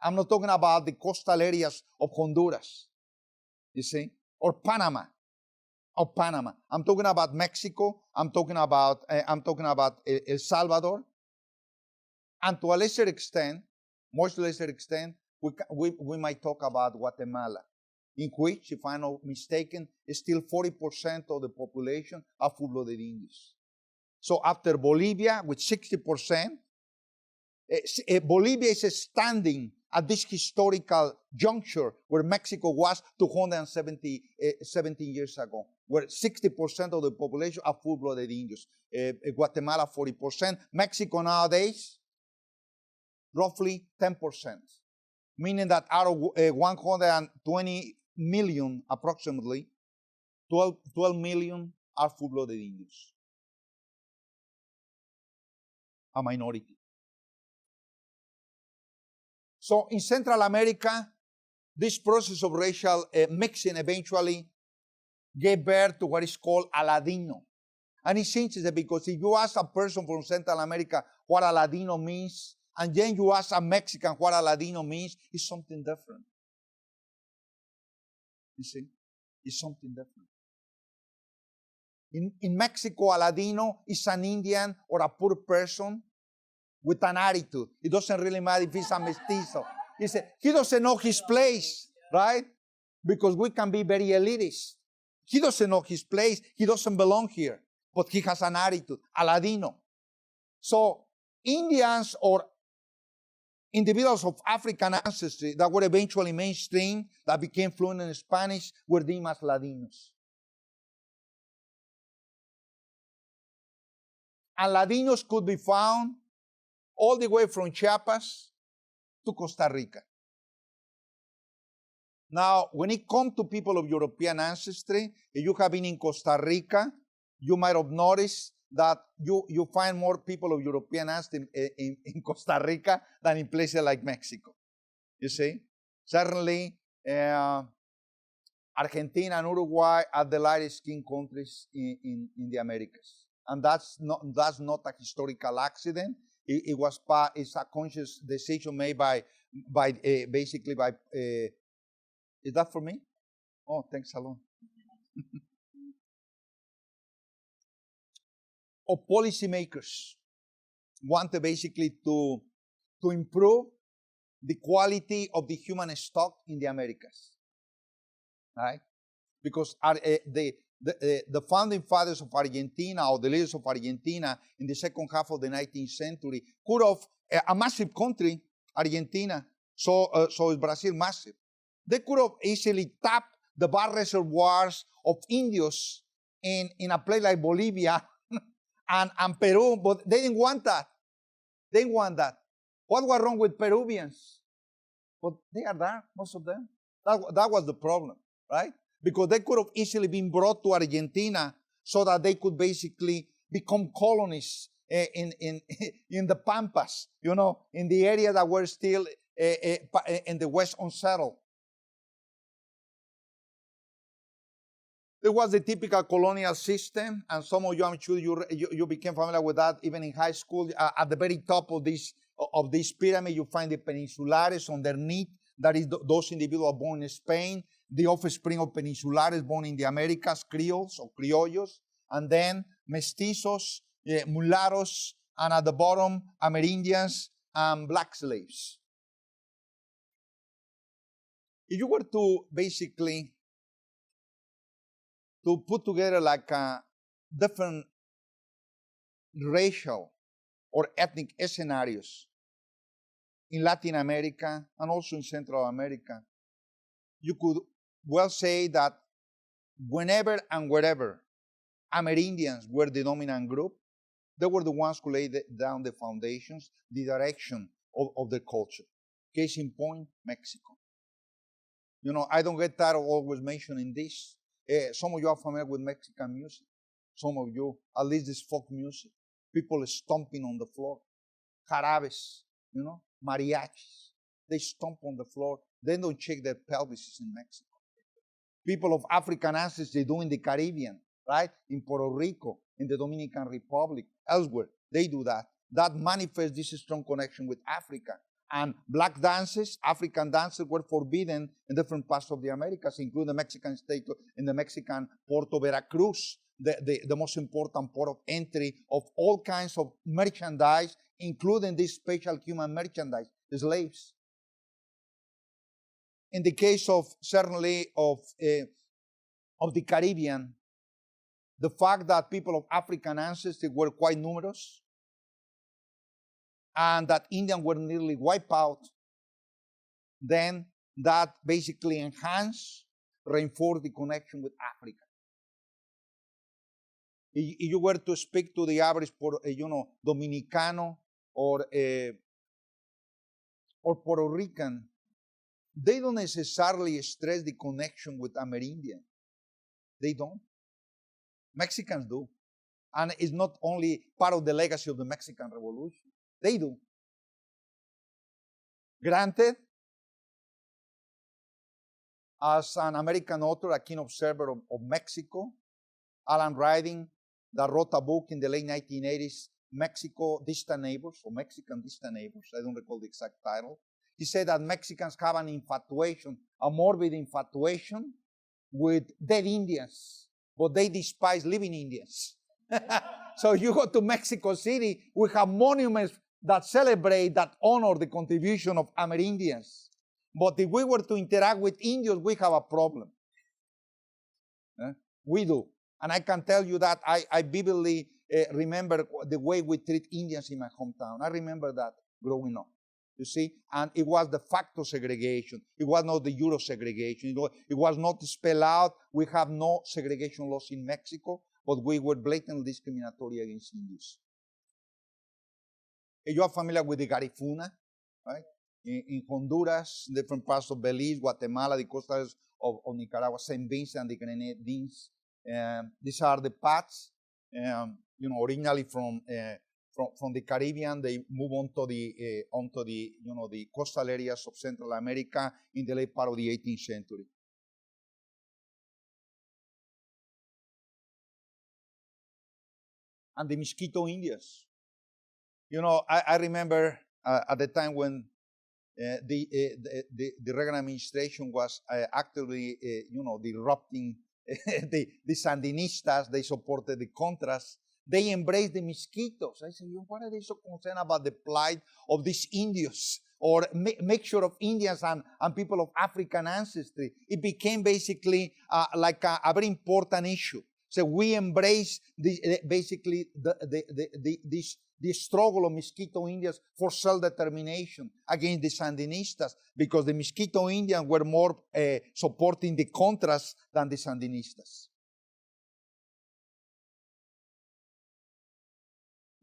I'm not talking about the coastal areas of Honduras, you see, or Panama. I'm talking about Mexico. I'm talking about El Salvador, and to a lesser extent, much lesser extent, we might talk about Guatemala, in which, if I'm not mistaken, is still 40% of the population are full-blooded Indians. So after Bolivia, with 60%, Bolivia is standing at this historical juncture where Mexico was 17 years ago, where 60% of the population are full-blooded Indians. Guatemala, 40%. Mexico nowadays, roughly 10%, meaning that out of 120 million, approximately, 12 million are full-blooded Indians, a minority. So in Central America, this process of racial mixing eventually gave birth to what is called a Ladino. And it's interesting because if you ask a person from Central America what a Ladino means, and then you ask a Mexican what a Ladino means, it's something different. You see? It's something different. In Mexico, a Ladino is an Indian or a poor person with an attitude. It doesn't really matter if he's a mestizo. He doesn't know his place, right? Because we can be very elitist. He doesn't know his place. He doesn't belong here. But he has an attitude, a Ladino. So Indians or individuals of African ancestry that were eventually mainstream, that became fluent in Spanish, were deemed as Ladinos. And Ladinos could be found all the way from Chiapas to Costa Rica. Now, when it comes to people of European ancestry, if you have been in Costa Rica, you might have noticed that you find more people of European ancestry in Costa Rica than in places like Mexico. You see? Certainly, Argentina and Uruguay are the lightest-skinned countries in the Americas. And that's not a historical accident. It's a conscious decision made by basically by, is that for me? Oh, thanks a lot. Of policymakers wanted basically to improve the quality of the human stock in the Americas, right? Because the founding fathers of Argentina, or the leaders of Argentina in the second half of the 19th century, could have, a massive country, Argentina, so is Brazil massive. They could have easily tapped the vast reservoirs of Indios in a place like Bolivia and Peru, but they didn't want that. They didn't want that. What was wrong with Peruvians? But they are there, most of them. That was the problem, right? Because they could have easily been brought to Argentina so that they could basically become colonists in the Pampas, you know, in the area that were still in the West unsettled. There was the typical colonial system, and some of you, I'm sure you became familiar with that even in high school. At the very top of this pyramid, you find the peninsulares underneath. That is those individuals born in Spain, the offspring of peninsulares born in the Americas, Creoles or Criollos, and then mestizos, mulattoes, and at the bottom, Amerindians and black slaves. If you were to basically to put together like different racial or ethnic scenarios in Latin America and also in Central America, you could well say that whenever and wherever Amerindians were the dominant group, they were the ones who laid down the foundations, the direction of the culture. Case in point, Mexico. You know, I don't get tired of always mentioning this. Some of you are familiar with Mexican music. Some of you, at least this folk music. People stomping on the floor. Jarabes, you know, mariachis. They stomp on the floor. They don't check their pelvises in Mexico. People of African ancestry do in the Caribbean, right? In Puerto Rico, in the Dominican Republic, elsewhere. They do that. That manifests this strong connection with Africa. And black dances, African dances, were forbidden in different parts of the Americas, including the Mexican state, in the Mexican port of Veracruz, the most important port of entry of all kinds of merchandise, including this special human merchandise, the slaves. In the case of, certainly, of the Caribbean, the fact that people of African ancestry were quite numerous, and that Indians were nearly wiped out then that basically reinforce the connection with Africa. If you were to speak to the average, Dominicano or Puerto Rican, they don't necessarily stress the connection with Amerindian. They don't. Mexicans do. And it's not only part of the legacy of the Mexican Revolution. They do. Granted, as an American author, a keen observer of Mexico, Alan Riding, that wrote a book in the late 1980s, Mexico Distant Neighbors, or Mexican Distant Neighbors, I don't recall the exact title. He said that Mexicans have an infatuation, a morbid infatuation with dead Indians, but they despise living Indians. So you go to Mexico City, we have monuments that celebrate, that honor the contribution of Amerindians. But if we were to interact with Indians, we have a problem. We do. And I can tell you that I vividly remember the way we treat Indians in my hometown. I remember that growing up. You see? And it was de facto segregation. It was not the Euro segregation. It was not spelled out. We have no segregation laws in Mexico, but we were blatantly discriminatory against Indians. You are familiar with the Garifuna, right? In Honduras, different parts of Belize, Guatemala, the coastals of Nicaragua, St. Vincent and the Grenadines. These are the paths, originally from the Caribbean. They move onto the coastal areas of Central America in the late part of the 18th century. And the Mosquito Indians. I remember at the time when the Reagan administration was actively, disrupting the Sandinistas. They supported the Contras. They embraced the mosquitoes. I said, what are they so concerned about the plight of these Indians or mixture of Indians and people of African ancestry? It became basically like a very important issue. So we embrace basically the struggle of Mosquito Indians for self-determination against the Sandinistas, because the Mosquito Indians were more supporting the Contras than the Sandinistas.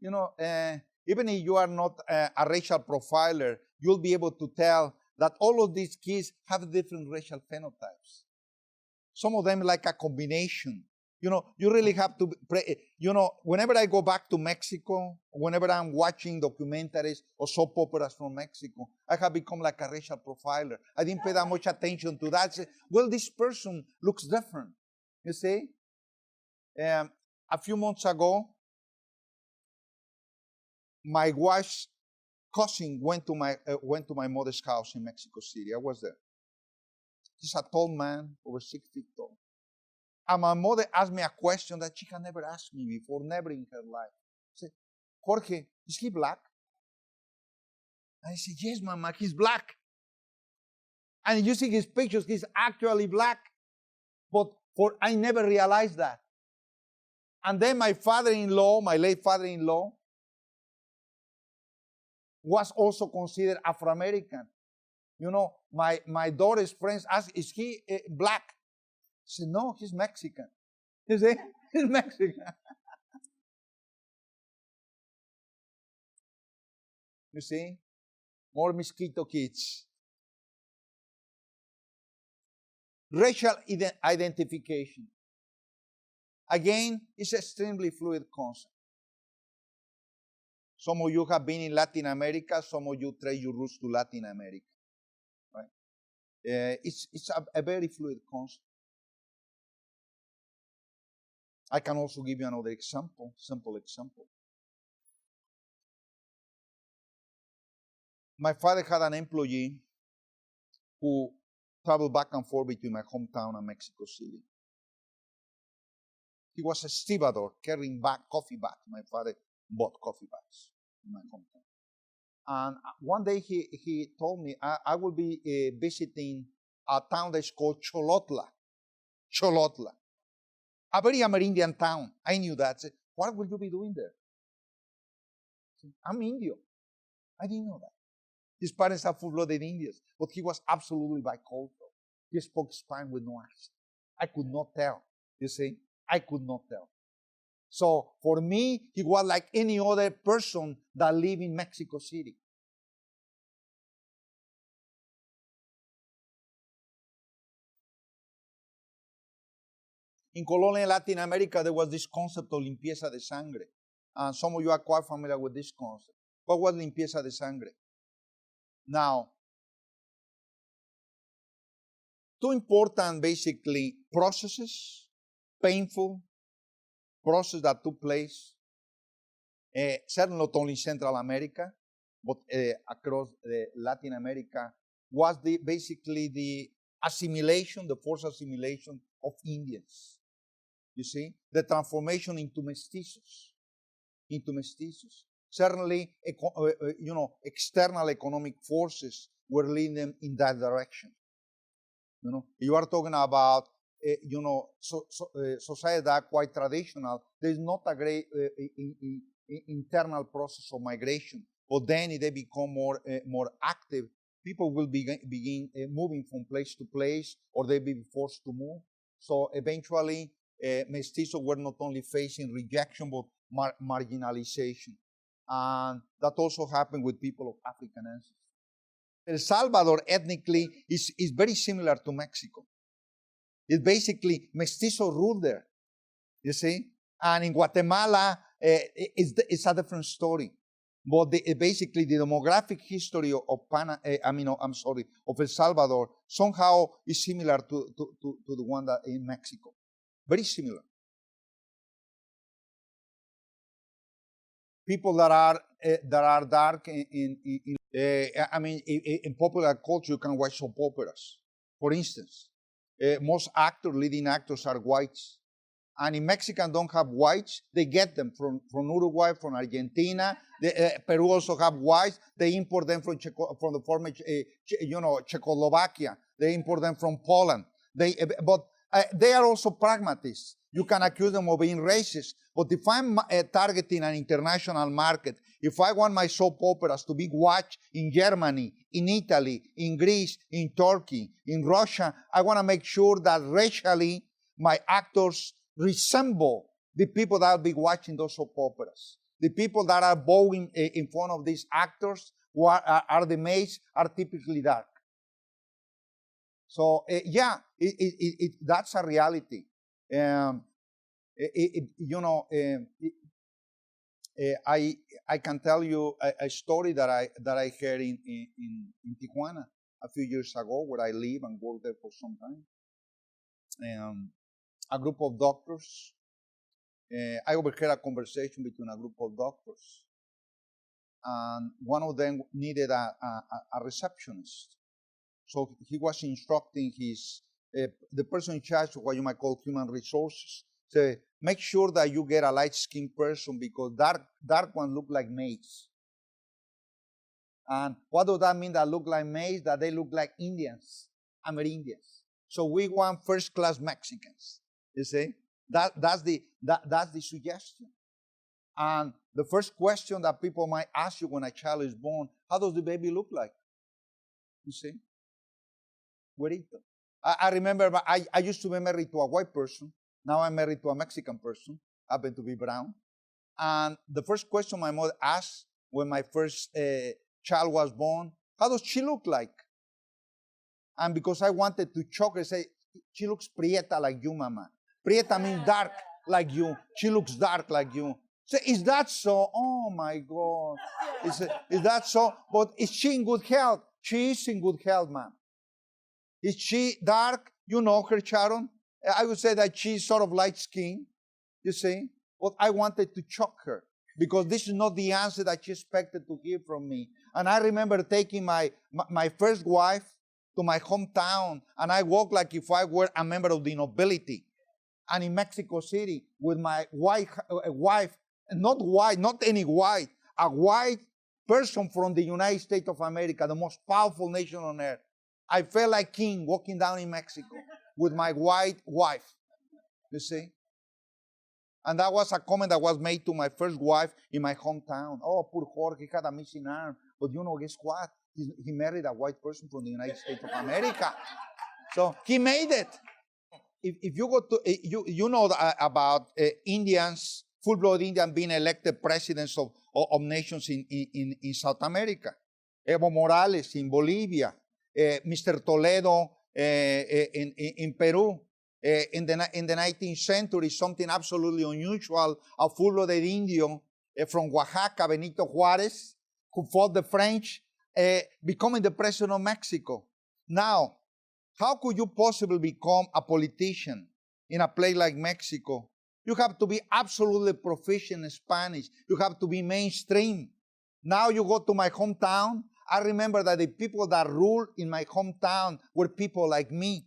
Even if you are not a racial profiler, you'll be able to tell that all of these kids have different racial phenotypes. Some of them like a combination. You really have to, whenever I go back to Mexico, whenever I'm watching documentaries or soap operas from Mexico, I have become like a racial profiler. I didn't pay that much attention to that. Say, well, this person looks different, you see? A few months ago, my wife's cousin went to my mother's house in Mexico City. I was there. He's a tall man, over 6 feet tall. And my mother asked me a question that she had never asked me before, never in her life. She said, Jorge, is he black? I said, yes, Mama, he's black. And you see his pictures, he's actually black. But I never realized that. And then my father-in-law, my late father-in-law, was also considered Afro-American. My daughter's friends asked, is he black? I said, no, he's Mexican. You see? He's Mexican. You see? More mosquito kids. Racial identification. Again, it's an extremely fluid concept. Some of you have been in Latin America. Some of you trace your roots to Latin America. Right? It's a very fluid concept. I can also give you another example, simple example. My father had an employee who traveled back and forth between my hometown and Mexico City. He was a stevedore carrying back coffee bags. My father bought coffee bags in my hometown. And one day he told me, I will be visiting a town that's called Cholotla. Cholotla. A very Amerindian town. I knew that. I said, what will you be doing there? I said, I'm Indio. I didn't know that. His parents are full-blooded Indians, but he was absolutely bicultural. He spoke Spanish with no accent. I could not tell, you see. I could not tell. So for me, he was like any other person that lived in Mexico City. In colonial Latin America, there was this concept of limpieza de sangre. And some of you are quite familiar with this concept. What was limpieza de sangre? Now, two important, basically, processes, painful process that took place, certainly not only in Central America, but across Latin America, was basically the assimilation, the forced assimilation of Indians. You see, the transformation into mestizos. Certainly, external economic forces were leading them in that direction. You are talking about, society that are quite traditional. There's not a great internal process of migration. But then, if they become more active, people will begin moving from place to place, or they be forced to move. So eventually, mestizos were not only facing rejection, but marginalization. And that also happened with people of African ancestry. El Salvador ethnically is very similar to Mexico. It's basically mestizo rule there, you see. And in Guatemala, it's a different story. But basically, the demographic history of El Salvador somehow is similar to the one that in Mexico. Very similar. People that are dark in popular culture, you can watch soap operas. For instance, most leading actors are whites. And if Mexicans don't have whites, they get them from Uruguay, from Argentina. Peru also have whites. They import them from the former, Czechoslovakia. They import them from Poland. But they are also pragmatists. You can accuse them of being racist. But if I'm targeting an international market, if I want my soap operas to be watched in Germany, in Italy, in Greece, in Turkey, in Russia, I want to make sure that racially my actors resemble the people that will be watching those soap operas. The people that are bowing in front of these actors, who are the maids, are typically dark. So, that's a reality. I can tell you a story that I heard in Tijuana a few years ago, where I live and worked there for some time. A group of doctors. I overheard a conversation between a group of doctors, and one of them needed a receptionist. So he was instructing the person in charge of what you might call human resources. Say, make sure that you get a light-skinned person, because dark ones look like maids. And what does that mean, that look like maids? That they look like Indians, Amerindians. So we want first-class Mexicans. You see, that's the suggestion. And the first question that people might ask you when a child is born: how does the baby look like? You see, güerito. I remember I used to be married to a white person. Now I'm married to a Mexican person. Happened to be brown. And the first question my mother asked when my first child was born: how does she look like? And because I wanted to choke her, say, she looks prieta like you, mama. Prieta means dark like you. She looks dark like you. So is that so? Oh my God. Is that so? But is she in good health? She is in good health, ma'am. Is she dark? You know her, Sharon. I would say that she's sort of light skinned, you see. But I wanted to choke her, because this is not the answer that she expected to hear from me. And I remember taking my first wife to my hometown, and I walked like if I were a member of the nobility. And in Mexico City, with my wife, not any white, a white person from the United States of America, the most powerful nation on earth. I felt like king walking down in Mexico with my white wife, you see. And that was a comment that was made to my first wife in my hometown. Oh, poor Jorge, he had a missing arm. But guess what? He married a white person from the United States of America. So he made it. If you go to, you know about Indians, full-blood Indians being elected presidents of nations in South America. Evo Morales in Bolivia, Mr. Toledo in Peru. In the 19th century, something absolutely unusual, a full-blooded Indian from Oaxaca, Benito Juarez, who fought the French, becoming the president of Mexico. Now, how could you possibly become a politician in a place like Mexico? You have to be absolutely proficient in Spanish. You have to be mainstream. Now you go to my hometown. I remember that the people that ruled in my hometown were people like me.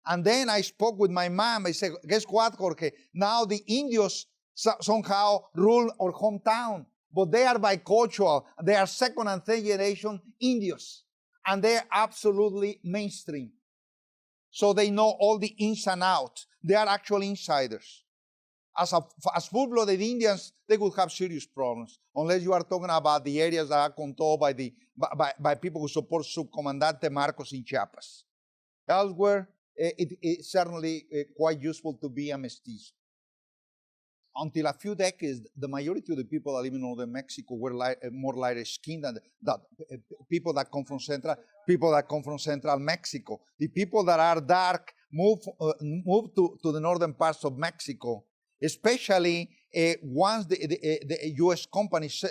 And then I spoke with my mom. I said, guess what, Jorge? Now the Indios somehow rule our hometown. But they are bicultural. They are second and third generation Indios. And they're absolutely mainstream. So they know all the ins and outs. They are actual insiders. As full-blooded Indians, they would have serious problems, unless you are talking about the areas that are controlled by people who support Subcomandante Marcos in Chiapas. Elsewhere, it's certainly quite useful to be a mestizo. Until a few decades, the majority of the people that live in northern Mexico were more lighter-skinned than people that come from central Mexico. The people that are dark move to the northern parts of Mexico, especially once the U.S. companies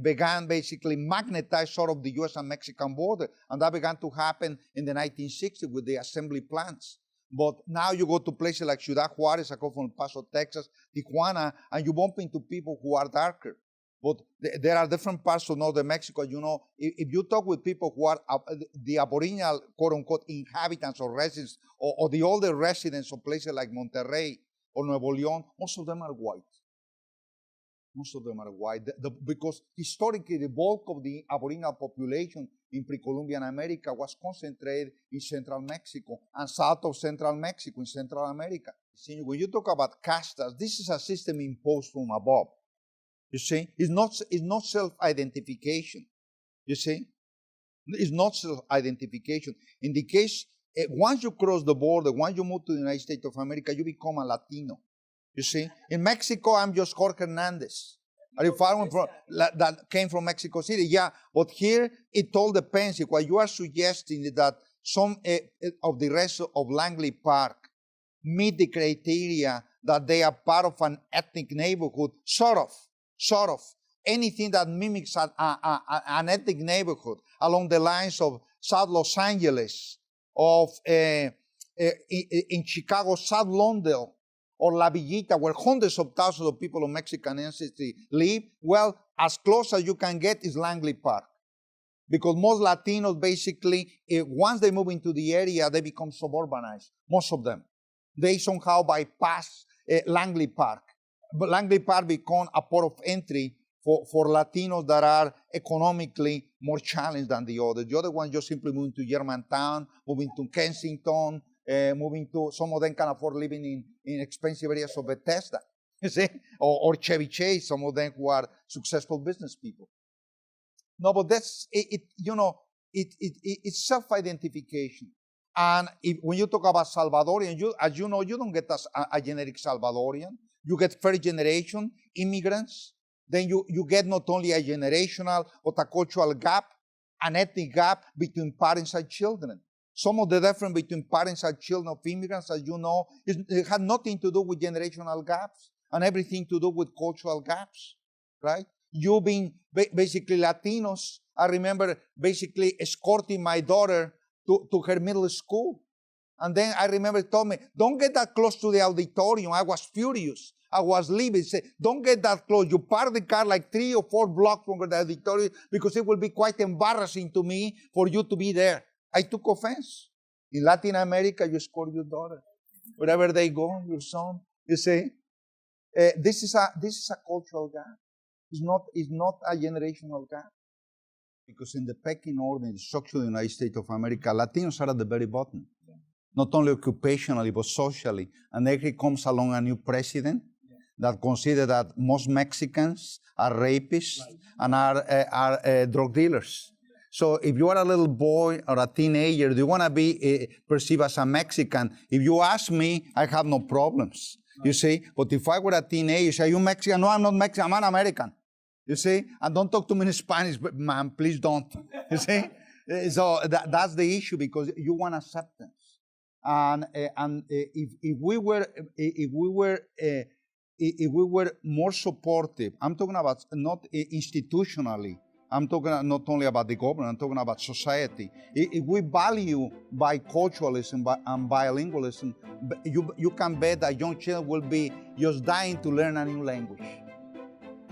began basically magnetize sort of the U.S. and Mexican border, and that began to happen in the 1960s with the assembly plants. But now you go to places like Ciudad Juarez, I come from El Paso, Texas, Tijuana, and you bump into people who are darker. But there are different parts of northern Mexico. You know, if you talk with people who are the aboriginal, quote-unquote, inhabitants or residents, or the older residents of places like Monterrey or Nuevo León, most of them are white. Most of them are white. Because historically, the bulk of the aboriginal population in pre-Columbian America was concentrated in central Mexico and south of central Mexico, in Central America. See, when you talk about castas, this is a system imposed from above. You see, it's not self-identification. You see, it's not self-identification. In the case, once you cross the border, once you move to the United States of America, you become a Latino. You see, in Mexico, I'm just Jorge Hernandez. Are you following from that came from Mexico City? Yeah, but here it all depends. If what you are suggesting is that some of the rest of Langley Park meet the criteria that they are part of an ethnic neighborhood, sort of. Anything that mimics an ethnic neighborhood along the lines of South Los Angeles, in Chicago, South Lawndale, or La Villita, where hundreds of thousands of people of Mexican ancestry live, well, as close as you can get is Langley Park. Because most Latinos basically, once they move into the area, they become suburbanized, most of them. They somehow bypass Langley Park. But Langley Park become a port of entry for Latinos that are economically more challenged than the others. The other ones just simply moving to Germantown, moving to Kensington, moving to, some of them can afford living in expensive areas of Bethesda, you see, or Chevy Chase, some of them who are successful business people. No, but that's, it's self-identification. And when you talk about Salvadorian, as you know, you don't get a generic Salvadorian. You get first generation immigrants. Then you get not only a generational, but a cultural gap, an ethnic gap between parents and children. Some of the difference between parents and children of immigrants, as you know, it had nothing to do with generational gaps and everything to do with cultural gaps, right? You being basically Latinos, I remember basically escorting my daughter to her middle school. And then I remember told me, don't get that close to the auditorium. I was furious. I was leaving. Said, don't get that close. You park the car like 3 or 4 blocks from the auditorium because it will be quite embarrassing to me for you to be there. I took offense. In Latin America, you escort your daughter. Wherever they go, your son. You see, this is a cultural gap. It's not a generational gap. Because in the pecking order, in the structure of the United States of America, Latinos are at the very bottom. Yeah. Not only occupationally, but socially. And then comes along a new president that considers that most Mexicans are rapists and are drug dealers. So if you are a little boy or a teenager, do you want to be perceived as a Mexican? If you ask me, I have no problems. You see? But if I were a teenager, are you Mexican? No, I'm not Mexican. I'm an American. You see? And don't talk to me in Spanish, but man, please don't. You see? So that's the issue, because you want acceptance. And if we were more supportive, I'm talking about not institutionally. I'm talking not only about the government. I'm talking about society. If we value biculturalism and bilingualism, you can bet that young children will be just dying to learn a new language.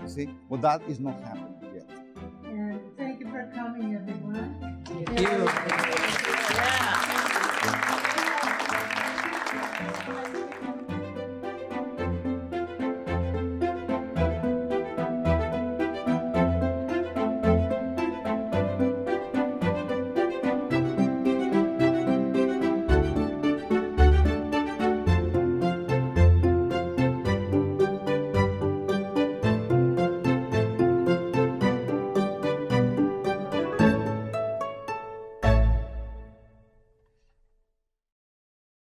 You see, but that is not happening yet. And thank you for coming, everyone. Thank you. Yeah.